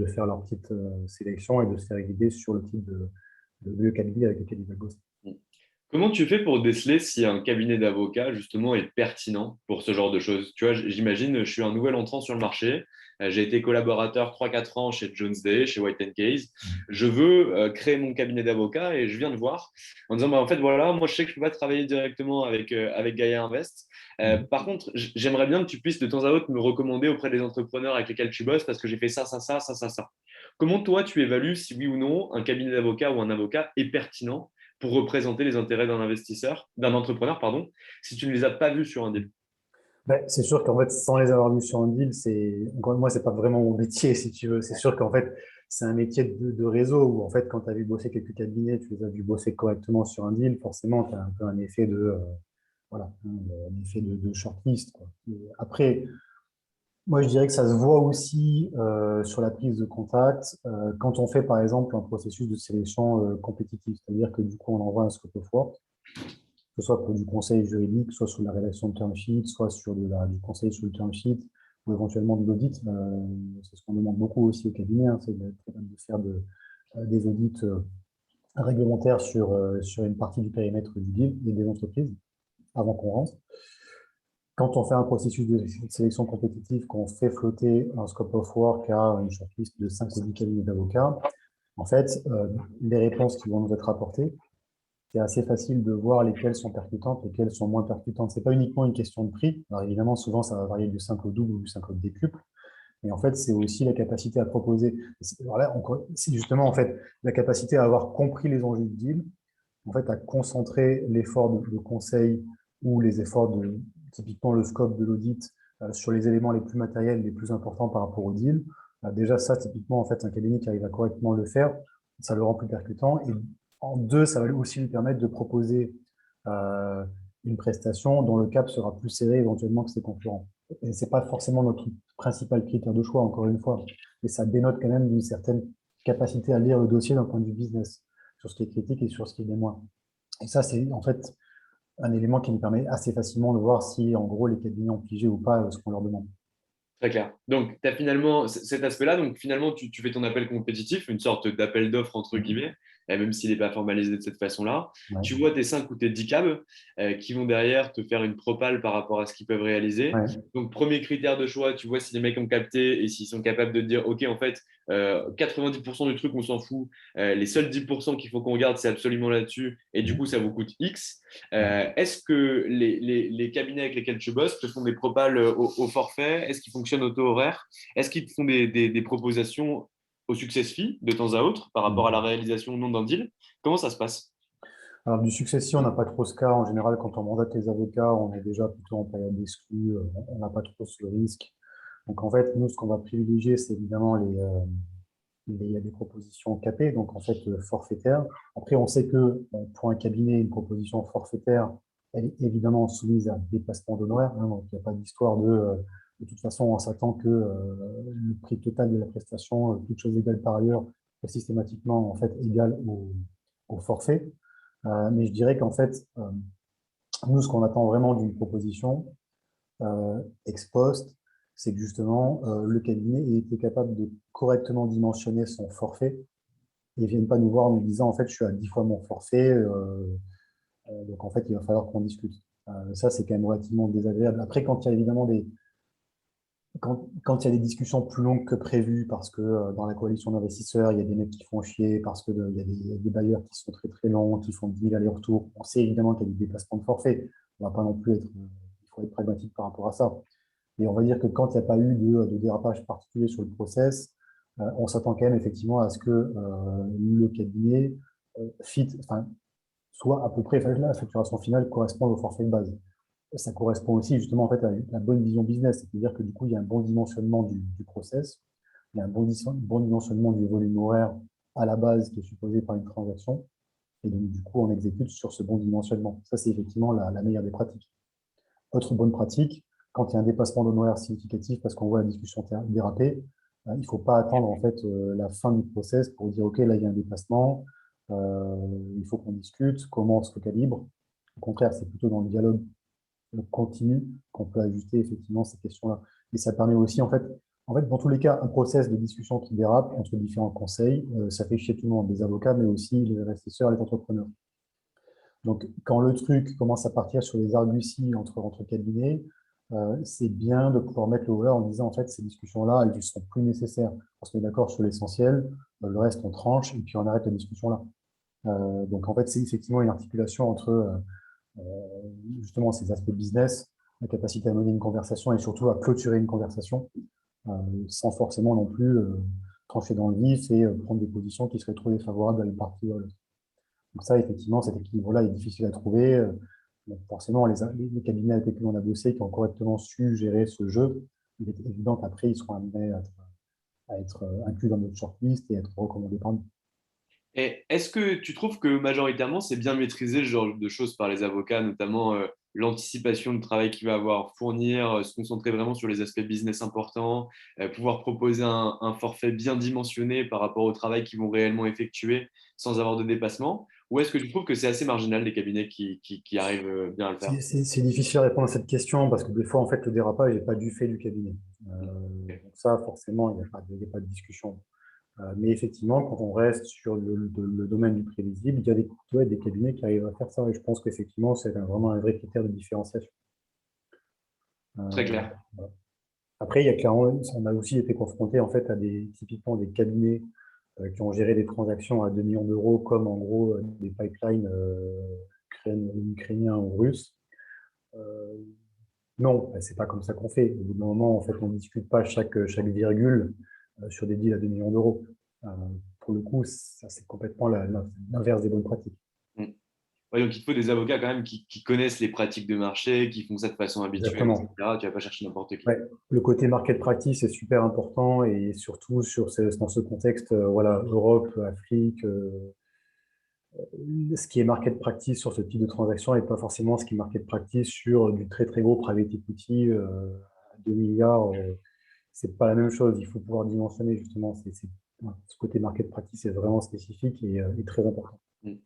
faire leur petite sélection et de se faire guider sur le type de cabinet avec lequel ils veulent bosser. comment tu fais pour déceler si un cabinet d'avocats, justement, est pertinent pour ce genre de choses? Tu vois, j'imagine, je suis un nouvel entrant sur le marché. J'ai été collaborateur 3-4 ans chez Jones Day, chez White Case. Je veux créer mon cabinet d'avocats et je viens de voir en disant, bah, en fait, voilà, moi, je sais que je ne peux pas travailler directement avec Gaia Invest. Par contre, j'aimerais bien que tu puisses de temps à autre me recommander auprès des entrepreneurs avec lesquels tu bosses parce que j'ai fait ça, ça, ça, ça, ça, ça. Comment toi, tu évalues si oui ou non un cabinet d'avocats ou un avocat est pertinent pour représenter les intérêts d'un investisseur, d'un entrepreneur, pardon, si tu ne les as pas vus sur un deal? Ben, c'est sûr qu'en fait, sans les avoir vus sur un deal, encore une fois, c'est pas vraiment mon métier, si tu veux. C'est sûr qu'en fait, c'est un métier de réseau où, en fait, quand tu as vu bosser quelques cabinets, tu les as vus bosser correctement sur un deal, forcément, tu as un peu un effet voilà, un effet de shortlist, quoi. Et après, moi, je dirais que ça se voit aussi sur la prise de contact quand on fait, par exemple, un processus de sélection compétitif. C'est-à-dire que, du coup, on envoie un scope of work, que ce soit pour du conseil juridique, soit sur la rédaction de term sheet, soit sur du conseil sur le term sheet, ou éventuellement de l'audit. C'est ce qu'on demande beaucoup aussi au cabinet, hein, c'est d'être capable de faire des audits réglementaires sur une partie du périmètre du deal et des entreprises avant qu'on rentre. Quand on fait un processus de sélection compétitive, qu'on fait flotter un scope of work à une shortlist de 5 ou 10 cabinets d'avocats, en fait, les réponses qui vont nous être apportées, c'est assez facile de voir lesquelles sont percutantes, lesquelles sont moins percutantes. Ce n'est pas uniquement une question de prix. Alors évidemment, souvent, ça va varier du simple au double ou du simple au décuple. Et en fait, c'est aussi la capacité à proposer. Voilà, c'est justement en fait la capacité à avoir compris les enjeux du deal, en fait, à concentrer l'effort de conseil ou les efforts de typiquement le scope de l'audit sur les éléments les plus matériels, les plus importants par rapport au deal. Déjà, ça, typiquement, en fait, un cabinet qui arrive à correctement le faire, ça le rend plus percutant. Et en deux, ça va aussi lui permettre de proposer euh, une prestation dont le cap sera plus serré éventuellement que ses concurrents. Et c'est pas forcément notre principal critère de choix, encore une fois, mais ça dénote quand même d'une certaine capacité à lire le dossier d'un point de vue business, sur ce qui est critique et sur ce qui est moins. Et ça, c'est en fait un élément qui nous permet assez facilement de voir si, en gros, les cabinets ont pigé ou pas ce qu'on leur demande. Très clair. Donc, tu as finalement cet aspect-là. Donc, finalement, tu fais ton appel compétitif, une sorte d'appel d'offres, entre guillemets, même s'il n'est pas formalisé de cette façon-là. Ouais. Tu vois tes 5 ou tes 10 cabs qui vont derrière te faire une propale par rapport à ce qu'ils peuvent réaliser. Ouais. Donc, premier critère de choix, tu vois si les mecs ont capté et s'ils sont capables de te dire, OK, en fait, 90% du truc, on s'en fout. Les seuls 10% qu'il faut qu'on garde, c'est absolument là-dessus. Et du coup, ça vous coûte X. Est-ce que les cabinets avec lesquels tu bosses te font des propales au forfait? Est-ce qu'ils fonctionnent au taux horaire? Est-ce qu'ils te font des propositions au success fee de temps à autre par rapport à la réalisation ou non d'un deal? Comment ça se passe? Alors, du succession, on n'a pas trop ce cas. En général, quand on mandate les avocats, on est déjà plutôt en période d'exclus. On n'a pas trop ce risque. Donc, en fait, nous, ce qu'on va privilégier, c'est évidemment il y a des propositions capées, donc en fait forfaitaires. Après, on sait que pour un cabinet, une proposition forfaitaire, elle est évidemment soumise à dépassement d'honoraires. Hein, donc, il n'y a pas d'histoire de toute façon, on s'attend que le prix total de la prestation, toute chose égale par ailleurs, est systématiquement en fait égal au forfait. Mais je dirais qu'en fait, nous, ce qu'on attend vraiment d'une proposition ex post, c'est que justement, le cabinet ait été capable de correctement dimensionner son forfait et ne vienne pas nous voir en nous disant, en fait, je suis à 10 fois mon forfait, donc en fait, il va falloir qu'on discute. Ça, c'est quand même relativement désagréable. Après, quand il y a évidemment quand il y a des discussions plus longues que prévues, parce que dans la coalition d'investisseurs, il y a des mecs qui font chier, parce qu'il il y a des bailleurs qui sont très très longs, qui font 10 000 allers-retours, on sait évidemment qu'il y a des dépassements de forfait. On ne va pas non plus être, il faut être pragmatique par rapport à ça. Et on va dire que quand il n'y a pas eu de dérapage particulier sur le process, on s'attend quand même effectivement à ce que le cabinet enfin, soit à peu près, enfin, la facturation finale corresponde au forfait de base. Ça correspond aussi justement en fait à la bonne vision business, c'est-à-dire que du coup, il y a un bon dimensionnement du process, il y a un bon dimensionnement du volume horaire à la base qui est supposé par une transaction, et donc du coup, on exécute sur ce bon dimensionnement. Ça, c'est effectivement la meilleure des pratiques. Autre bonne pratique, quand il y a un dépassement d'honoraires significatif parce qu'on voit la discussion déraper, il ne faut pas attendre en fait la fin du process pour dire OK, là il y a un dépassement, il faut qu'on discute, comment on se recalibre. Au contraire, c'est plutôt dans le dialogue continu qu'on peut ajuster effectivement ces questions-là. Et ça permet aussi en fait, dans tous les cas, un process de discussion qui dérape entre différents conseils, ça fait chier tout le monde, les avocats, mais aussi les investisseurs et les entrepreneurs. Donc, quand le truc commence à partir sur les arguties entre cabinets, c'est bien de pouvoir mettre le haut en disant, en fait, ces discussions-là, elles ne sont plus nécessaires. On se met d'accord sur l'essentiel, le reste, on tranche, et puis on arrête la discussion là. Donc, en fait, c'est effectivement une articulation entre justement ces aspects business, la capacité à mener une conversation et surtout à clôturer une conversation, sans forcément non plus trancher dans le vif et prendre des positions qui seraient trop défavorables à une partie ou à l'autre. Donc ça, effectivement, cet équilibre-là est difficile à trouver. Donc forcément, les cabinets avec lesquels on a bossé, qui ont correctement su gérer ce jeu, il est évident qu'après, ils seront amenés à être inclus dans notre shortlist et à être recommandés par nous. Et est-ce que tu trouves que majoritairement, c'est bien maîtrisé ce genre de choses par les avocats, notamment l'anticipation du travail qu'il va avoir, fournir, se concentrer vraiment sur les aspects business importants, pouvoir proposer un forfait bien dimensionné par rapport au travail qu'ils vont réellement effectuer sans avoir de dépassement? Ou est-ce que tu trouves que c'est assez marginal des cabinets qui arrivent bien à le faire? C'est difficile à répondre à cette question parce que des fois, en fait, le dérapage n'est pas du fait du cabinet. Donc ça, forcément, il y a pas de discussion. Mais effectivement, quand on reste sur le domaine du prévisible, il y a ouais, des cabinets qui arrivent à faire ça. Et je pense qu'effectivement, c'est vraiment un vrai critère de différenciation. Très Euh, clair. voilà. Après, il y a clairement, on a aussi été confronté en fait à typiquement des cabinets qui ont géré des transactions à 2 millions d'euros, comme en gros des pipelines ukrainiens ou russes. Euh, Non, c'est pas comme ça qu'on fait. Au bout d'un moment, en fait, on ne discute pas chaque virgule sur des deals à 2 millions d'euros. Euh, pour le coup, ça, c'est complètement l'inverse des bonnes pratiques. Mm. Ouais, donc il te faut des avocats quand même qui connaissent les pratiques de marché, qui font ça de façon habituelle, Exactement. etc. Tu vas pas chercher n'importe qui. Ouais. Le côté market practice est super important et surtout dans ce contexte, voilà, Europe, Afrique, ce qui est market practice sur ce type de transaction n'est pas forcément ce qui est market practice sur du très très gros private equity à 2 milliards. C'est pas la même chose. Il faut pouvoir dimensionner justement. Voilà, ce côté market practice est vraiment spécifique et très important. Mm.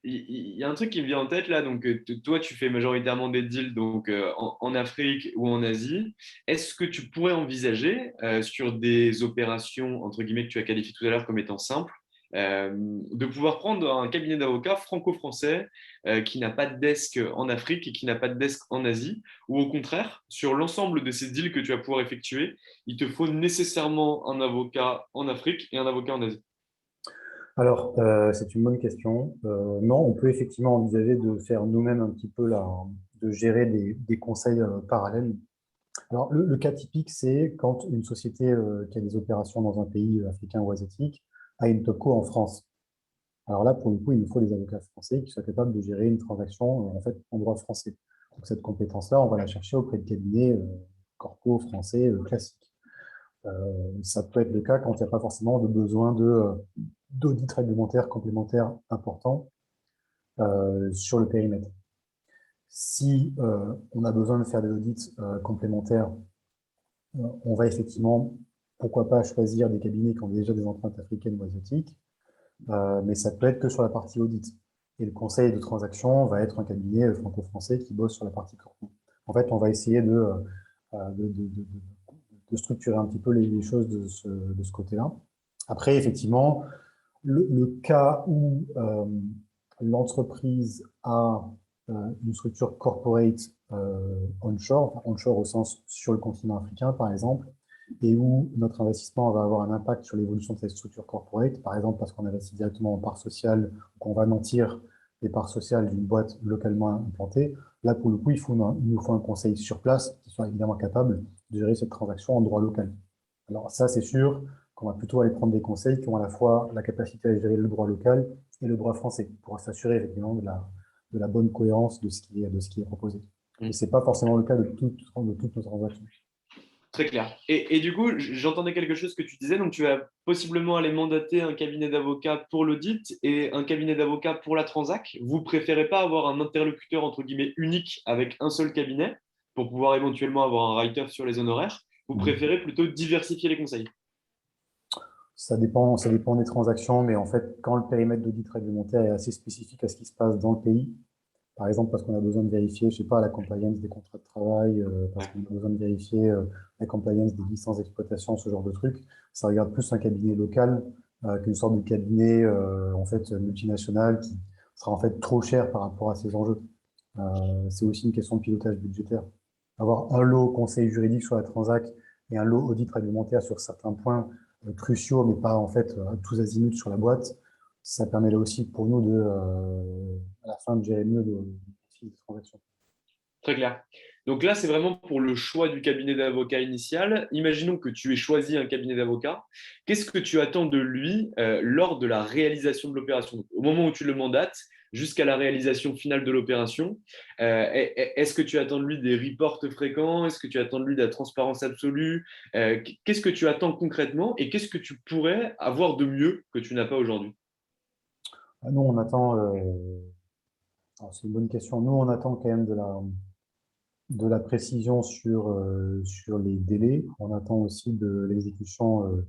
Il y a un truc qui me vient en tête là, donc toi tu fais majoritairement des deals donc, en Afrique ou en Asie. Est-ce que tu pourrais envisager sur des opérations entre guillemets que tu as qualifiées tout à l'heure comme étant simples, de pouvoir prendre un cabinet d'avocats franco-français qui n'a pas de desk en Afrique et qui n'a pas de desk en Asie, ou au contraire, sur l'ensemble de ces deals que tu vas pouvoir effectuer, il te faut nécessairement un avocat en Afrique et un avocat en Asie? Alors, c'est une bonne question. Non, on peut effectivement envisager de faire nous-mêmes un petit peu de gérer des conseils parallèles. Alors, le cas typique, c'est quand une société qui a des opérations dans un pays africain ou asiatique a une topco en France. Alors là, pour le coup, il nous faut des avocats français qui soient capables de gérer une transaction en fait en droit français. Donc cette compétence-là, on va la chercher auprès de cabinets corpo français classiques. Ça peut être le cas quand il n'y a pas forcément de besoin d'audit réglementaire complémentaire important sur le périmètre. Si on a besoin de faire des audits complémentaires, on va effectivement, pourquoi pas, choisir des cabinets qui ont déjà des empreintes africaines ou asiatiques, mais ça peut être que sur la partie audit. Et le conseil de transaction va être un cabinet franco-français qui bosse sur la partie corpo. En fait, on va essayer de structurer un petit peu les choses de ce côté-là. Après, effectivement, le cas où l'entreprise a une structure corporate onshore, enfin, onshore au sens sur le continent africain, par exemple, et où notre investissement va avoir un impact sur l'évolution de cette structure corporate, par exemple parce qu'on investit directement en part sociale, qu'on va nantir les parts sociales d'une boîte localement implantée. Là, pour le coup, il nous faut un conseil sur place qui soit évidemment capable de gérer cette transaction en droit local. Alors ça, c'est sûr qu'on va plutôt aller prendre des conseils qui ont à la fois la capacité à gérer le droit local et le droit français, pour s'assurer effectivement de la bonne cohérence de ce qui est proposé. Et ce n'est pas forcément le cas de toutes nos transactions. Très clair. Et du coup, j'entendais quelque chose que tu disais, donc tu vas possiblement aller mandater un cabinet d'avocats pour l'audit et un cabinet d'avocats pour la transac. Vous préférez pas avoir un interlocuteur entre guillemets unique avec un seul cabinet pour pouvoir éventuellement avoir un write-off sur les honoraires. Vous préférez plutôt diversifier les conseils. Ça dépend des transactions, mais en fait, quand le périmètre d'audit réglementaire est assez spécifique à ce qui se passe dans le pays, par exemple parce qu'on a besoin de vérifier, je sais pas, la compliance des contrats de travail, parce Ouais. qu'on a besoin de vérifier la compliance des licences d'exploitation, ce genre de trucs, ça regarde plus un cabinet local qu'une sorte de cabinet en fait multinational qui sera en fait trop cher par rapport à ces enjeux. C'est aussi une question de pilotage budgétaire. Avoir un lot conseil juridique sur la transac et un lot audit réglementaire sur certains points cruciaux, mais pas en fait tous azimuts sur la boîte, ça permet là aussi pour nous à la fin de gérer mieux les transactions. Très clair. Donc là, c'est vraiment pour le choix du cabinet d'avocat initial. Imaginons que tu aies choisi un cabinet d'avocat. Qu'est-ce que tu attends de lui lors de la réalisation de l'opération? Au moment où tu le mandates, jusqu'à la réalisation finale de l'opération, est-ce que tu attends de lui des reports fréquents? Est-ce que tu attends de lui de la transparence absolue? Qu'est-ce que tu attends concrètement et qu'est-ce que tu pourrais avoir de mieux que tu n'as pas aujourd'hui? Nous, on attend, alors c'est une bonne question, nous, on attend quand même de la précision sur les délais. On attend aussi de l'exécution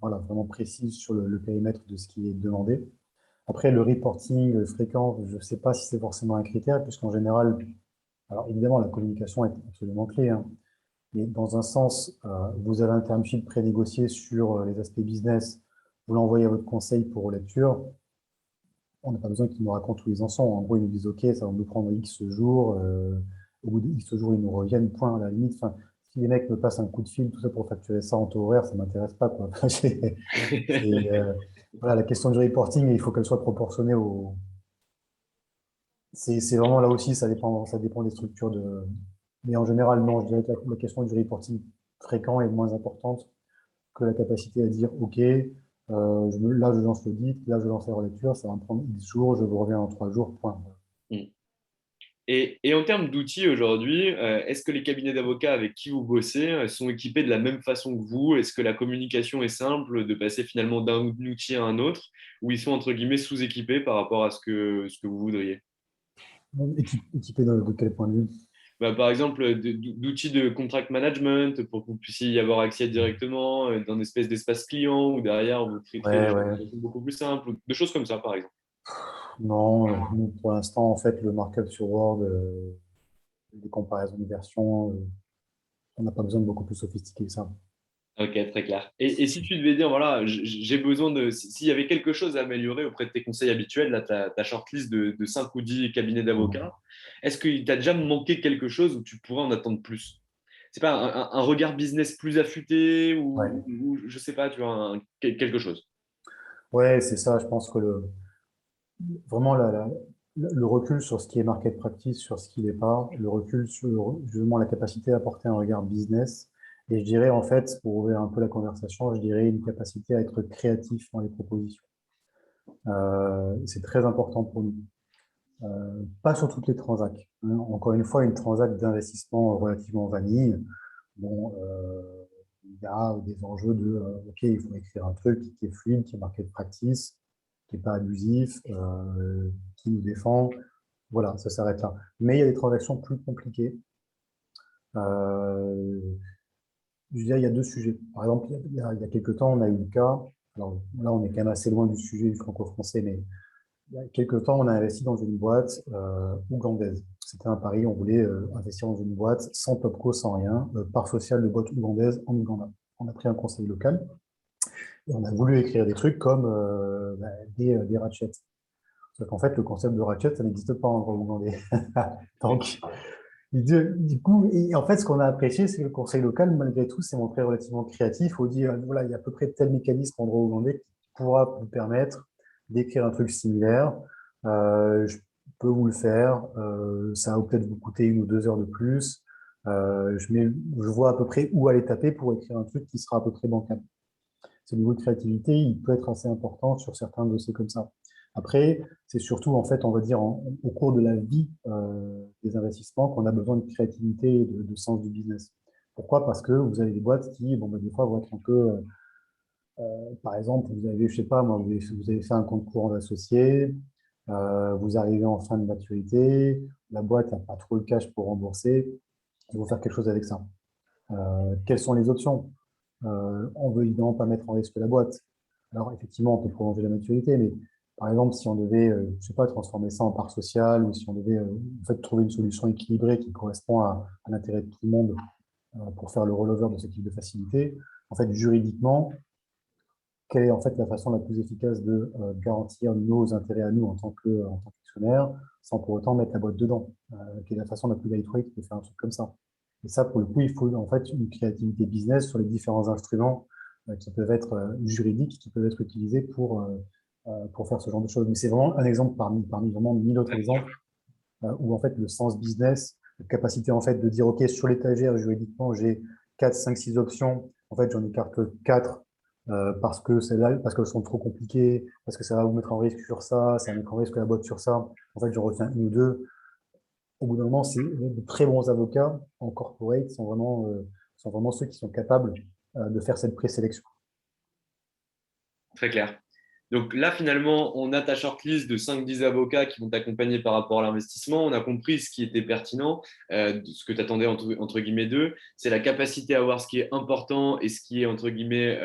voilà, vraiment précise sur le périmètre de ce qui est demandé. Après, le reporting fréquent, je ne sais pas si c'est forcément un critère, puisqu'en général, alors évidemment, la communication est absolument clé, hein, mais dans un sens, vous avez un term sheet prénégocié sur les aspects business, vous l'envoyez à votre conseil pour lecture, on n'a pas besoin qu'ils nous racontent où ils en sont. En gros, ils nous disent, OK, ça va nous prendre X jours, au bout de X jours, ils nous reviennent, point, à la limite. Enfin, si les mecs me passent un coup de fil, tout ça pour facturer ça en taux horaire, ça ne m'intéresse pas, quoi. Voilà, la question du reporting, il faut qu'elle soit proportionnée au, c'est vraiment là aussi, ça dépend des structures mais en général, non, je dirais que la question du reporting fréquent est moins importante que la capacité à dire, OK, là, je lance l'audit, là, je lance la relecture, ça va me prendre X jours, je vous reviens en 3 jours, point. Mm. Et en termes d'outils aujourd'hui, est-ce que les cabinets d'avocats avec qui vous bossez sont équipés de la même façon que vous? Est-ce que la communication est simple de passer finalement d'un outil à un autre, ou ils sont entre guillemets sous-équipés par rapport à ce que vous voudriez? Équipé de quel point de vue? Bah, par exemple, d'outils de contract management pour que vous puissiez y avoir accès directement, d'un espèce d'espace client où derrière vous traiterez les Ouais, choses ouais. de façon beaucoup plus simple, ou des choses comme ça par exemple. Non, nous, pour l'instant, en fait, le markup sur Word, les comparaisons de versions, on n'a pas besoin de beaucoup plus sophistiqué que ça. Ok, très clair. Et si tu devais dire, voilà, j'ai besoin de. S'il y avait quelque chose à améliorer auprès de tes conseils habituels, là, ta shortlist de 5 ou 10 cabinets d'avocats, est-ce qu'il t'a déjà manqué quelque chose où tu pourrais en attendre plus? C'est pas un regard business plus affûté Ouais, ou je sais pas, tu vois, quelque chose. ouais, c'est ça. Je pense que vraiment le recul sur ce qui est market practice, sur ce qui n'est pas, le recul sur justement la capacité à apporter un regard business. Et je dirais, en fait, pour ouvrir un peu la conversation, je dirais une capacité à être créatif dans les propositions. C'est très important pour nous. Pas sur toutes les transactions, hein. Encore une fois, une transac d'investissement relativement vanille, bon, il y a des enjeux OK, il faut écrire un truc qui est fluide, qui est market practice, qui n'est pas abusif, qui nous défend. Voilà, ça s'arrête là. Mais il y a des transactions plus compliquées. Euh, je dirais, il y a deux sujets. Par exemple, il y a quelques temps, on a eu le cas, alors là, on est quand même assez loin du sujet du franco-français, mais il y a quelques temps, on a investi dans une boîte ougandaise. C'était un pari, on voulait investir dans une boîte sans topco, sans rien, part sociale de boîte ougandaise en Ouganda. On a pris un conseil local et on a voulu écrire des trucs comme des ratchets. Sauf qu'en fait, le concept de ratchet, ça n'existe pas en droit ougandais. Donc, du coup, et en fait, ce qu'on a apprécié, c'est que le conseil local, malgré tout, s'est montré relativement créatif. On dit, voilà, il y a à peu près tel mécanisme en droit ougandais qui pourra vous permettre d'écrire un truc similaire. Je peux vous le faire. Ça va peut-être vous coûter 1 ou 2 heures de plus. Je vois à peu près où aller taper pour écrire un truc qui sera à peu près bancable. Ce niveau de créativité, il peut être assez important sur certains dossiers comme ça. Après, c'est surtout, en fait, on va dire, au cours de la vie des investissements qu'on a besoin de créativité et de sens du business. Pourquoi? Parce que vous avez des boîtes qui, bon, bah, des fois, vont être un peu, par exemple, vous avez, je sais pas, moi, vous avez fait un compte courant d'associé, vous arrivez en fin de maturité, la boîte n'a pas trop le cash pour rembourser, il faut faire quelque chose avec ça. Quelles sont les options? On veut évidemment pas mettre en risque la boîte. Alors, effectivement, on peut prolonger la maturité, mais par exemple, si on devait, je sais pas, transformer ça en part sociale, ou si on devait en fait trouver une solution équilibrée qui correspond à l'intérêt de tout le monde pour faire le rollover de ce type de facilité, en fait, juridiquement, quelle est en fait la façon la plus efficace de garantir nos intérêts à nous en tant qu'actionnaire, sans pour autant mettre la boîte dedans? Quelle est la façon la plus lightweight de faire un truc comme ça? Et ça, pour le coup, il faut en fait une créativité business sur les différents instruments qui peuvent être juridiques, qui peuvent être utilisés pour faire ce genre de choses. Mais c'est vraiment un exemple parmi vraiment 1000 autres exemples où en fait le sens business, la capacité en fait de dire, OK, sur l'étagère, juridiquement, j'ai 4, 5, 6 options. En fait, j'en écarte 4 parce que parce qu'elles sont trop compliquées, parce que ça va vous mettre en risque sur ça, ça va mettre en risque la boîte sur ça. En fait, j'en retiens une ou deux. Au bout d'un moment, c'est de très bons avocats en corporate sont vraiment ceux qui sont capables de faire cette présélection. Très clair. Donc là, finalement, on a ta shortlist de 5-10 avocats qui vont t'accompagner par rapport à l'investissement. On a compris ce qui était pertinent, ce que tu attendais entre guillemets d'eux. C'est la capacité à voir ce qui est important et ce qui est entre guillemets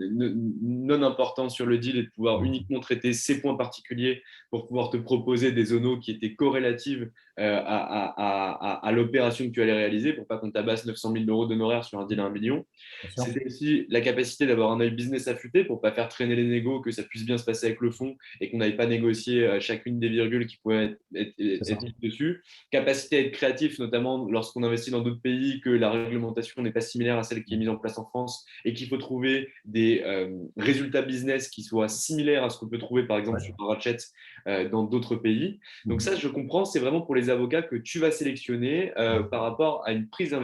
non important sur le deal et de pouvoir uniquement traiter ces points particuliers pour pouvoir te proposer des zonos qui étaient corrélatives à l'opération que tu allais réaliser pour pas qu'on tabasse 900 000 euros d'honoraires sur un deal à 1 million. bien sûr. C'était aussi la capacité d'avoir un œil business affûté pour pas faire traîner les négos, que ça puisse bien se passer avec le fonds et qu'on n'aille pas négocier chacune des virgules qui pouvaient C'est ça. être mises dessus. Capacité à être créatif, notamment lorsqu'on investit dans d'autres pays, que la réglementation n'est pas similaire à celle qui est mise en place en France et qu'il faut trouver des résultats business qui soient similaires à ce qu'on peut trouver par exemple Ouais. sur un Ratchet dans d'autres pays. Donc ça, je comprends, c'est vraiment pour les avocats que tu vas sélectionner par rapport à une prise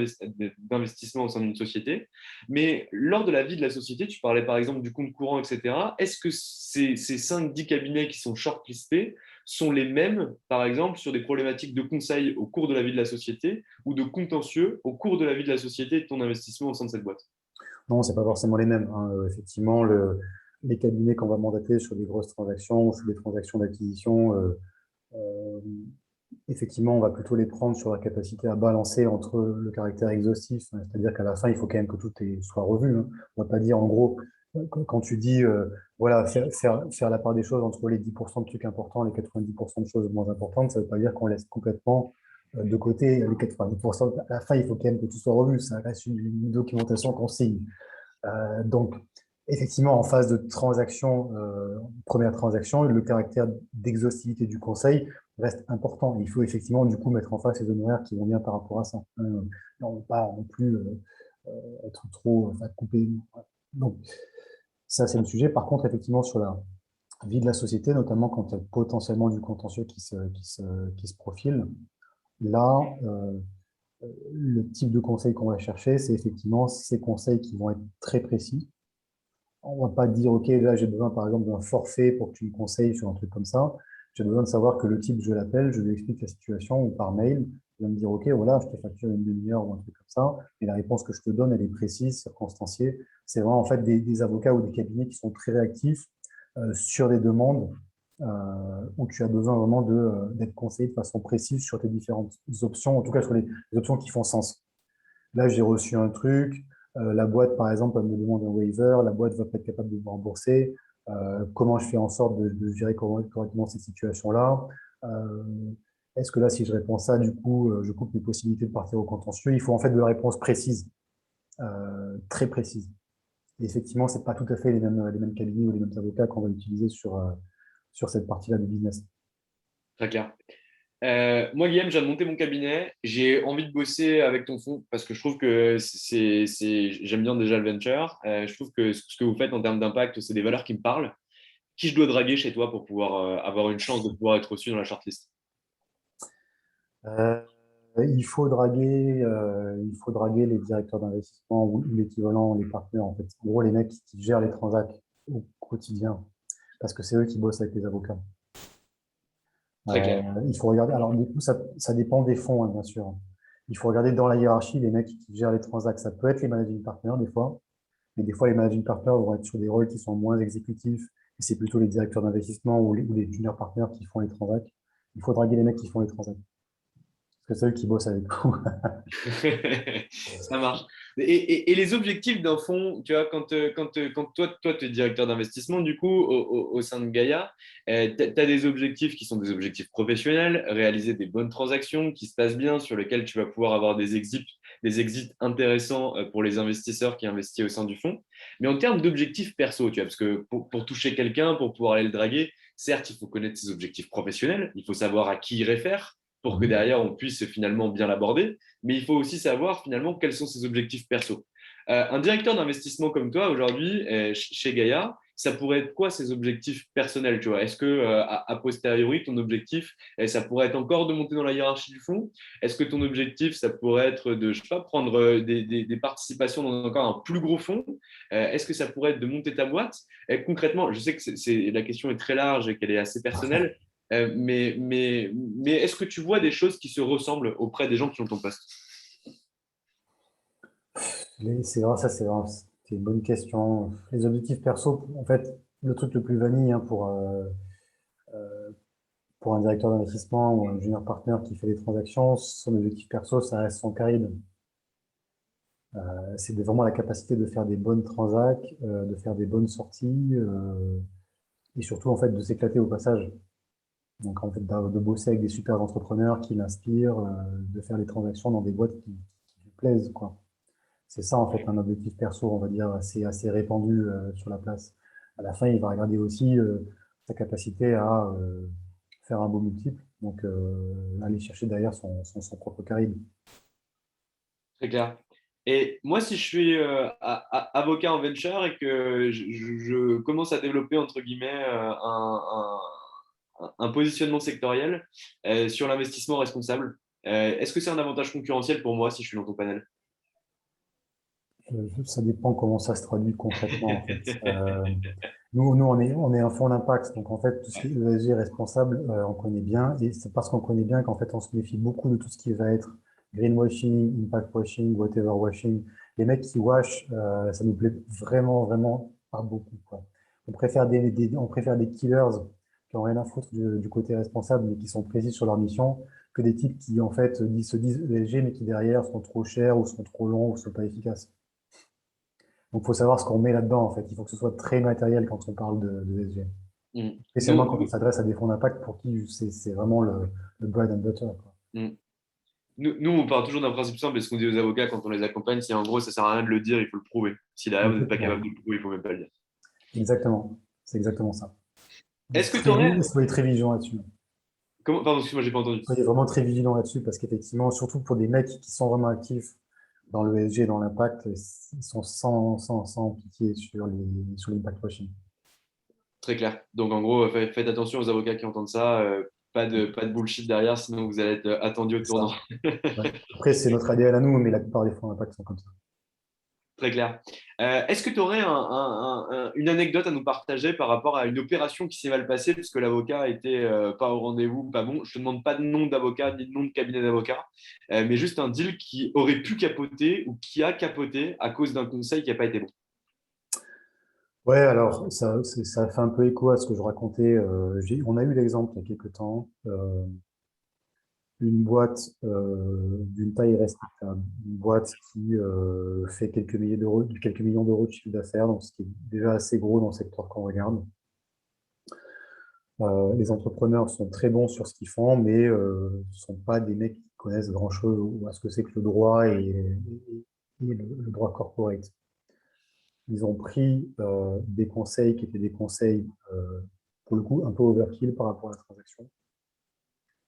d'investissement au sein d'une société. Mais lors de la vie de la société, tu parlais par exemple du compte courant, etc. Est-ce que ces 5-10 cabinets qui sont shortlistés sont les mêmes, par exemple, sur des problématiques de conseil au cours de la vie de la société ou de contentieux au cours de la vie de la société et de ton investissement au sein de cette boîte? Non, c'est pas forcément les mêmes, hein. Effectivement, les cabinets qu'on va mandater sur des grosses transactions ou sur des transactions d'acquisition, euh, effectivement, on va plutôt les prendre sur la capacité à balancer entre le caractère exhaustif, hein, c'est-à-dire qu'à la fin, il faut quand même que tout soit revu, hein. On ne va pas dire, en gros, quand tu dis, voilà, faire la part des choses entre les 10% de trucs importants et les 90% de choses moins importantes, ça ne veut pas dire qu'on laisse complètement de côté les 90%. À la fin, il faut quand même que tout soit revu. Ça reste une documentation qu'on signe. Donc, effectivement, en phase de transaction, première transaction, le caractère d'exhaustivité du conseil reste important. Il faut effectivement, du coup, mettre en face les honoraires qui vont bien par rapport à ça. Non, pas non plus être trop coupé. Donc, ça, c'est le sujet. Par contre, effectivement, sur la vie de la société, notamment quand il y a potentiellement du contentieux qui se profile, là, le type de conseil qu'on va chercher, c'est effectivement ces conseils qui vont être très précis. On va pas dire, OK, là, j'ai besoin, par exemple, d'un forfait pour que tu me conseilles sur un truc comme ça. J'ai besoin de savoir que le type, je l'appelle, je lui explique la situation ou par mail. Il va me dire, OK, voilà, je te facture une demi-heure ou un truc comme ça. Et la réponse que je te donne, elle est précise, circonstanciée. C'est vraiment, en fait, des avocats ou des cabinets qui sont très réactifs sur des demandes où tu as besoin vraiment d'être conseillé de façon précise sur tes différentes options, en tout cas sur les options qui font sens. Là, j'ai reçu un truc, la boîte, par exemple, elle me demande un waiver, la boîte va pas être capable de me rembourser. Comment je fais en sorte de gérer correctement cette situation-là? Euh, Est-ce que là, si je réponds ça, du coup, je coupe mes possibilités de partir au contentieux? Il faut en fait de la réponse précise, très précise. Et effectivement, c'est pas tout à fait les mêmes cabinets ou les mêmes avocats qu'on va utiliser sur cette partie-là du business. Très clair. Moi, Guillaume, j'ai monté mon cabinet. J'ai envie de bosser avec ton fonds parce que je trouve que j'aime bien déjà le venture. Je trouve que ce que vous faites en termes d'impact, c'est des valeurs qui me parlent. Qui je dois draguer chez toi pour pouvoir avoir une chance de pouvoir être reçu dans la shortlist? Euh, il faut draguer les directeurs d'investissement ou l'équivalent, les partenaires, en fait. En gros, les mecs qui gèrent les transacts au quotidien, parce que c'est eux qui bossent avec les avocats. Très clair. Il faut regarder, alors du coup, ça dépend des fonds, hein, bien sûr. Il faut regarder dans la hiérarchie les mecs qui gèrent les transacts. Ça peut être les managing partners, des fois, mais des fois, les managing partners vont être sur des rôles qui sont moins exécutifs, et c'est plutôt les directeurs d'investissement ou les junior partners qui font les transacts. Il faut draguer les mecs qui font les transacts, parce que c'est eux qui bossent avec vous. Ça marche. Et les objectifs d'un fonds, tu vois, quand toi, tu es directeur d'investissement, du coup, au sein de Gaïa, tu as des objectifs qui sont des objectifs professionnels, réaliser des bonnes transactions qui se passent bien, sur lesquelles tu vas pouvoir avoir des exits intéressants pour les investisseurs qui investissent au sein du fonds. Mais en termes d'objectifs perso, tu vois, parce que pour toucher quelqu'un, pour pouvoir aller le draguer, certes, il faut connaître ses objectifs professionnels, il faut savoir à qui il réfère pour que derrière, on puisse finalement bien l'aborder, mais il faut aussi savoir finalement quels sont ses objectifs perso. Un directeur d'investissement comme toi aujourd'hui chez Gaïa, ça pourrait être quoi ses objectifs personnels, tu vois? Est-ce que a posteriori ton objectif, ça pourrait être encore de monter dans la hiérarchie du fonds? Est-ce que ton objectif, ça pourrait être de, je sais pas, prendre des participations dans encore un plus gros fonds? Est-ce que ça pourrait être de monter ta boîte? Concrètement, je sais que la question est très large et qu'elle est assez personnelle, mais est-ce que tu vois des choses qui se ressemblent auprès des gens qui ont ton poste? C'est vrai, ça, c'est une bonne question. Les objectifs perso, en fait, le truc le plus vanille, hein, pour un directeur d'investissement ou un junior partner qui fait des transactions, son objectif perso, ça reste son caride. C'est vraiment la capacité de faire des bonnes transacts, de faire des bonnes sorties, et surtout, en fait, de s'éclater au passage. Donc, en fait, de bosser avec des super entrepreneurs qui l'inspirent, de faire des transactions dans des boîtes qui lui plaisent, quoi. C'est ça, en fait, un objectif perso, on va dire, assez répandu sur la place. À la fin, il va regarder aussi sa capacité à faire un beau multiple, donc aller chercher derrière son propre charisme. Très clair. Et moi, si je suis avocat en venture et que je commence à développer, entre guillemets, un positionnement sectoriel sur l'investissement responsable, est-ce que c'est un avantage concurrentiel pour moi si je suis dans ton panel? Ça dépend comment ça se traduit concrètement, en fait. Nous, on est un fonds d'impact, donc en fait, tout ce qui est ESG responsable, on connaît bien, et c'est parce qu'on connaît bien qu'en fait, on se méfie beaucoup de tout ce qui va être greenwashing, impact washing, whatever washing. Les mecs qui wash, ça nous plaît vraiment, vraiment pas beaucoup, quoi. On préfère des killers qui ont rien à foutre du côté responsable, mais qui sont précis sur leur mission, que des types qui, en fait, se disent ESG, mais qui derrière sont trop chers, ou sont trop longs, ou sont pas efficaces. Donc, il faut savoir ce qu'on met là-dedans, en fait. Il faut que ce soit très matériel quand on parle de ESG. Mm. Spécialement quand on s'adresse à des fonds d'impact pour qui c'est vraiment le bread and butter, quoi. Mm. Nous, on part toujours d'un principe simple, et ce qu'on dit aux avocats quand on les accompagne, c'est en gros, ça sert à rien de le dire, il faut le prouver. Si derrière, vous n'êtes pas capable Exactement. de le prouver, il ne faut même pas le dire. Exactement. C'est exactement ça. Est-ce que tu aurais... Soyez très vigilants là-dessus. Comment... Pardon, excuse-moi, j'ai pas entendu. Soyez vraiment très vigilants là-dessus parce qu'effectivement, surtout pour des mecs qui sont vraiment actifs dans le ESG et dans l'impact, ils sont sans pitié sur l'impact washing. Très clair. Donc, en gros, faites attention aux avocats qui entendent ça. Pas de bullshit derrière, sinon vous allez être attendu au C'est tournant. ça. Ouais. Après, c'est notre ADN à nous, mais la plupart des fonds d'impact sont comme ça. Très clair. Est-ce que tu aurais une anecdote à nous partager par rapport à une opération qui s'est mal passée parce que l'avocat était pas au rendez-vous, pas bon? Je te demande pas de nom d'avocat ni de nom de cabinet d'avocat, mais juste un deal qui aurait pu capoter ou qui a capoté à cause d'un conseil qui n'a pas été bon. Ouais, alors ça fait un peu écho à ce que je racontais. On a eu l'exemple il y a quelques temps, une boîte d'une taille respectable, une boîte qui fait quelques millions d'euros de chiffre d'affaires, donc ce qui est déjà assez gros dans le secteur qu'on regarde. Les entrepreneurs sont très bons sur ce qu'ils font, mais ne sont pas des mecs qui connaissent grand-chose à ce que c'est que le droit et le droit corporate. Ils ont pris des conseils qui étaient des conseils, pour le coup, un peu overkill par rapport à la transaction.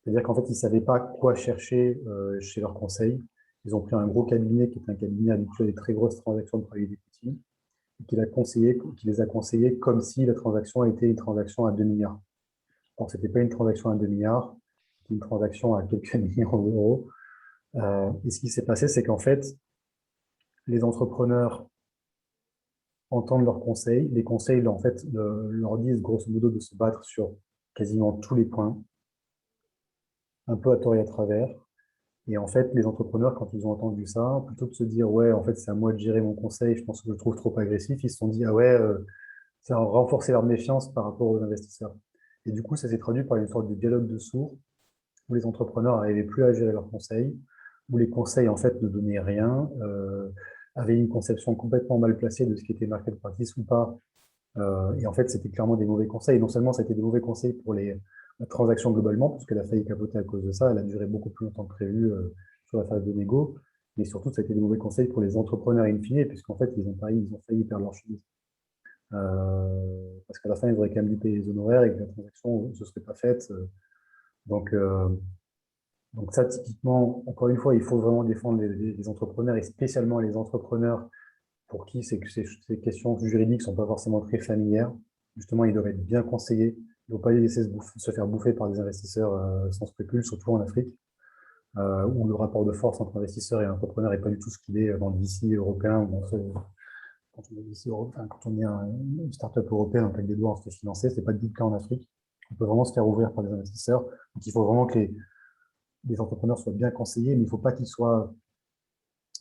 C'est-à-dire qu'en fait, ils ne savaient pas quoi chercher chez leurs conseils. Ils ont pris un gros cabinet qui est un cabinet habitué à des très grosses transactions de private equity et qui les a conseillés comme si la transaction était une transaction à 2 milliards. Or, ce n'était pas une transaction à 2 milliards, c'était une transaction à quelques millions d'euros. Et ce qui s'est passé, c'est qu'en fait, les entrepreneurs entendent leurs conseils. Les conseils, en fait, leur disent grosso modo de se battre sur quasiment tous les points, un peu à tort et à travers. Et en fait, les entrepreneurs, quand ils ont entendu ça, plutôt que de se dire, ouais, en fait, c'est à moi de gérer mon conseil, je pense que je le trouve trop agressif, ils se sont dit, ah ouais, ça a renforcé leur méfiance par rapport aux investisseurs. Et du coup, ça s'est traduit par une sorte de dialogue de sourds, où les entrepreneurs n'arrivaient plus à gérer leurs conseils, où les conseils, en fait, ne donnaient rien, avaient une conception complètement mal placée de ce qui était market practice ou pas. Et en fait, c'était clairement des mauvais conseils. Non seulement c'était des mauvais conseils pour la transaction globalement, parce qu'elle a failli capoter à cause de ça, elle a duré beaucoup plus longtemps que prévu sur la phase de négo, mais surtout, ça a été des mauvais conseils pour les entrepreneurs in fine, puisqu'en fait, ils ont failli perdre leur chemise. Parce qu'à la fin, ils auraient quand même dû payer les honoraires et que la transaction ne se serait pas faite. Donc, euh, donc ça, typiquement, encore une fois, il faut vraiment défendre les entrepreneurs et spécialement les entrepreneurs pour qui c'est que ces questions juridiques ne sont pas forcément très familières. Justement, ils doivent être bien conseillés. Il ne faut pas les laisser se faire bouffer par des investisseurs sans scrupules, surtout en Afrique, où le rapport de force entre investisseurs et entrepreneurs n'est pas du tout ce qu'il est dans le VC européen. Quand on est VC européen, quand on est une start-up européenne, on claque des doigts, on se fait financer. Ce n'est pas du tout le cas en Afrique. On peut vraiment se faire ouvrir par des investisseurs. Donc, il faut vraiment que les entrepreneurs soient bien conseillés, mais il ne faut pas qu'ils soient.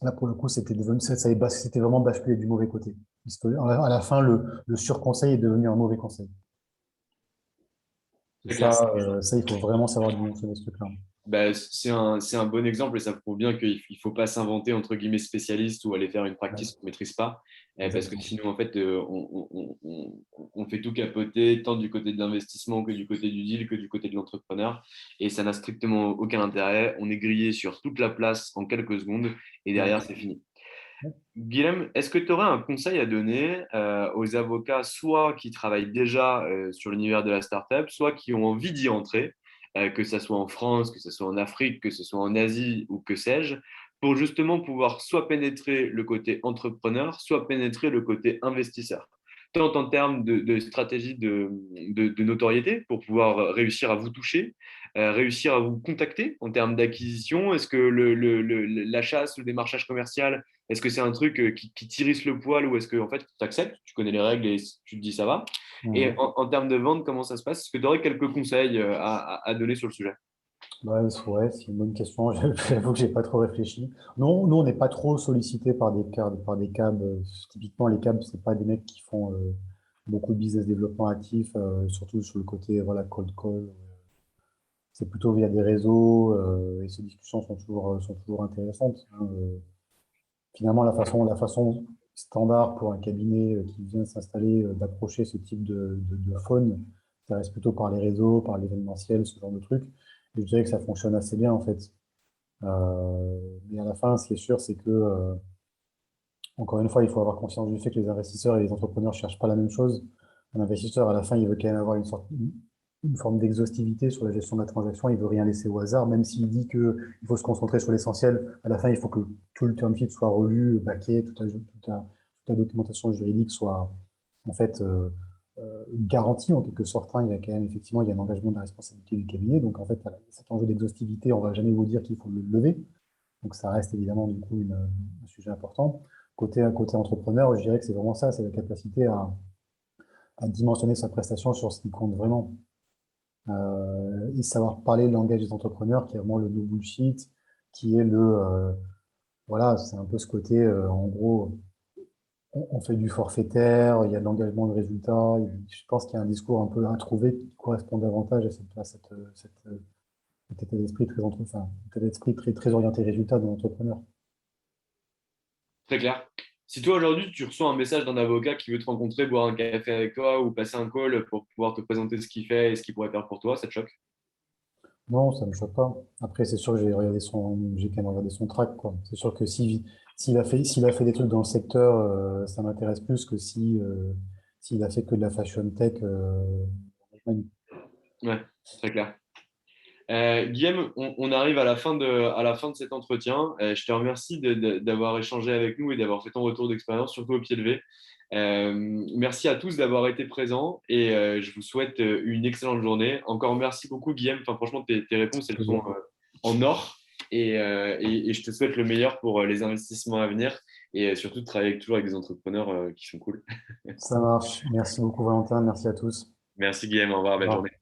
Là, pour le coup, c'était vraiment basculé du mauvais côté. À la fin, le surconseil est devenu un mauvais conseil. Et Très clair. ça, il faut vraiment savoir dimensionner ce truc-là. Bah, c'est un bon exemple et ça prouve bien qu'il ne faut pas s'inventer entre guillemets spécialiste ou aller faire une Ouais, practice qu'on ne maîtrise pas, parce que exactement. sinon, en fait, on fait tout capoter, tant du côté de l'investissement que du côté du deal, que du côté de l'entrepreneur. Et ça n'a strictement aucun intérêt. On est grillé sur toute la place en quelques secondes et Ouais. derrière, c'est fini. Guilhem, est-ce que tu aurais un conseil à donner aux avocats, soit qui travaillent déjà sur l'univers de la startup, soit qui ont envie d'y entrer, que ce soit en France, que ce soit en Afrique, que ce soit en Asie ou que sais-je, pour justement pouvoir soit pénétrer le côté entrepreneur, soit pénétrer le côté investisseur, tant en termes de stratégie de notoriété pour pouvoir réussir à vous toucher, réussir à vous contacter en termes d'acquisition. Est-ce que la chasse, le démarchage commercial, est-ce que c'est un truc qui t'irrisse le poil ou est-ce que en fait, tu acceptes, tu connais les règles et tu te dis ça va? Et Mhm. en termes de vente, comment ça se passe? Est-ce que tu aurais quelques conseils à donner sur le sujet? Bah, ouais, c'est une bonne question. J'avoue que j'ai pas trop réfléchi. Non, nous, on n'est pas trop sollicité par des cabs. Typiquement, les cabs, c'est pas des mecs qui font beaucoup de business développement actif, surtout sur le côté voilà, cold call. C'est plutôt via des réseaux et ces discussions sont toujours intéressantes, hein. Finalement, la façon standard pour un cabinet qui vient s'installer d'approcher ce type de faune, ça reste plutôt par les réseaux, par l'événementiel, ce genre de trucs. Et je dirais que ça fonctionne assez bien en fait. Mais à la fin, ce qui est sûr, c'est que, encore une fois, il faut avoir conscience du fait que les investisseurs et les entrepreneurs ne cherchent pas la même chose. Un investisseur, à la fin, il veut quand même avoir une forme d'exhaustivité sur la gestion de la transaction. Il veut rien laisser au hasard, même s'il dit qu'il faut se concentrer sur l'essentiel. À la fin, il faut que tout le term sheet soit relu, baqué, toute la documentation juridique soit en fait garantie en quelque sorte, hein. Il y a quand même effectivement il y a un engagement de la responsabilité du cabinet. Donc en fait, voilà, cet enjeu d'exhaustivité, on ne va jamais vous dire qu'il faut le lever. Donc ça reste évidemment du coup un sujet important. Côté entrepreneur, je dirais que c'est vraiment ça, c'est la capacité à dimensionner sa prestation sur ce qui compte vraiment. Et savoir parler le langage des entrepreneurs, qui est vraiment le no bullshit, qui est voilà, c'est un peu ce côté, en gros, on fait du forfaitaire, il y a de l'engagement de résultat. Je pense qu'il y a un discours un peu à trouver qui correspond davantage cet état d'esprit enfin, état d'esprit très orienté résultat de l'entrepreneur. Très clair. Si toi aujourd'hui tu reçois un message d'un avocat qui veut te rencontrer, boire un café avec toi ou passer un call pour pouvoir te présenter ce qu'il fait et ce qu'il pourrait faire pour toi, ça te choque? Non, ça me choque pas. Après, c'est sûr que j'ai quand même regardé son track, quoi. C'est sûr que s'il a fait des trucs dans le secteur, ça m'intéresse plus que s'il a fait que de la fashion tech, Ouais, très clair. Guillaume, on arrive à la fin de cet entretien. Je te remercie d'avoir échangé avec nous et d'avoir fait ton retour d'expérience, surtout au pied levé. Merci à tous d'avoir été présents et je vous souhaite une excellente journée. Encore merci beaucoup, Guillaume. Enfin, franchement, tes réponses, elles sont plaisir. en or et je te souhaite le meilleur pour les investissements à venir et surtout de travailler toujours avec des entrepreneurs qui sont cool. Ça marche. Merci beaucoup, Valentin. Merci à tous. Merci, Guillaume. Au revoir. Au Belle revoir. journée.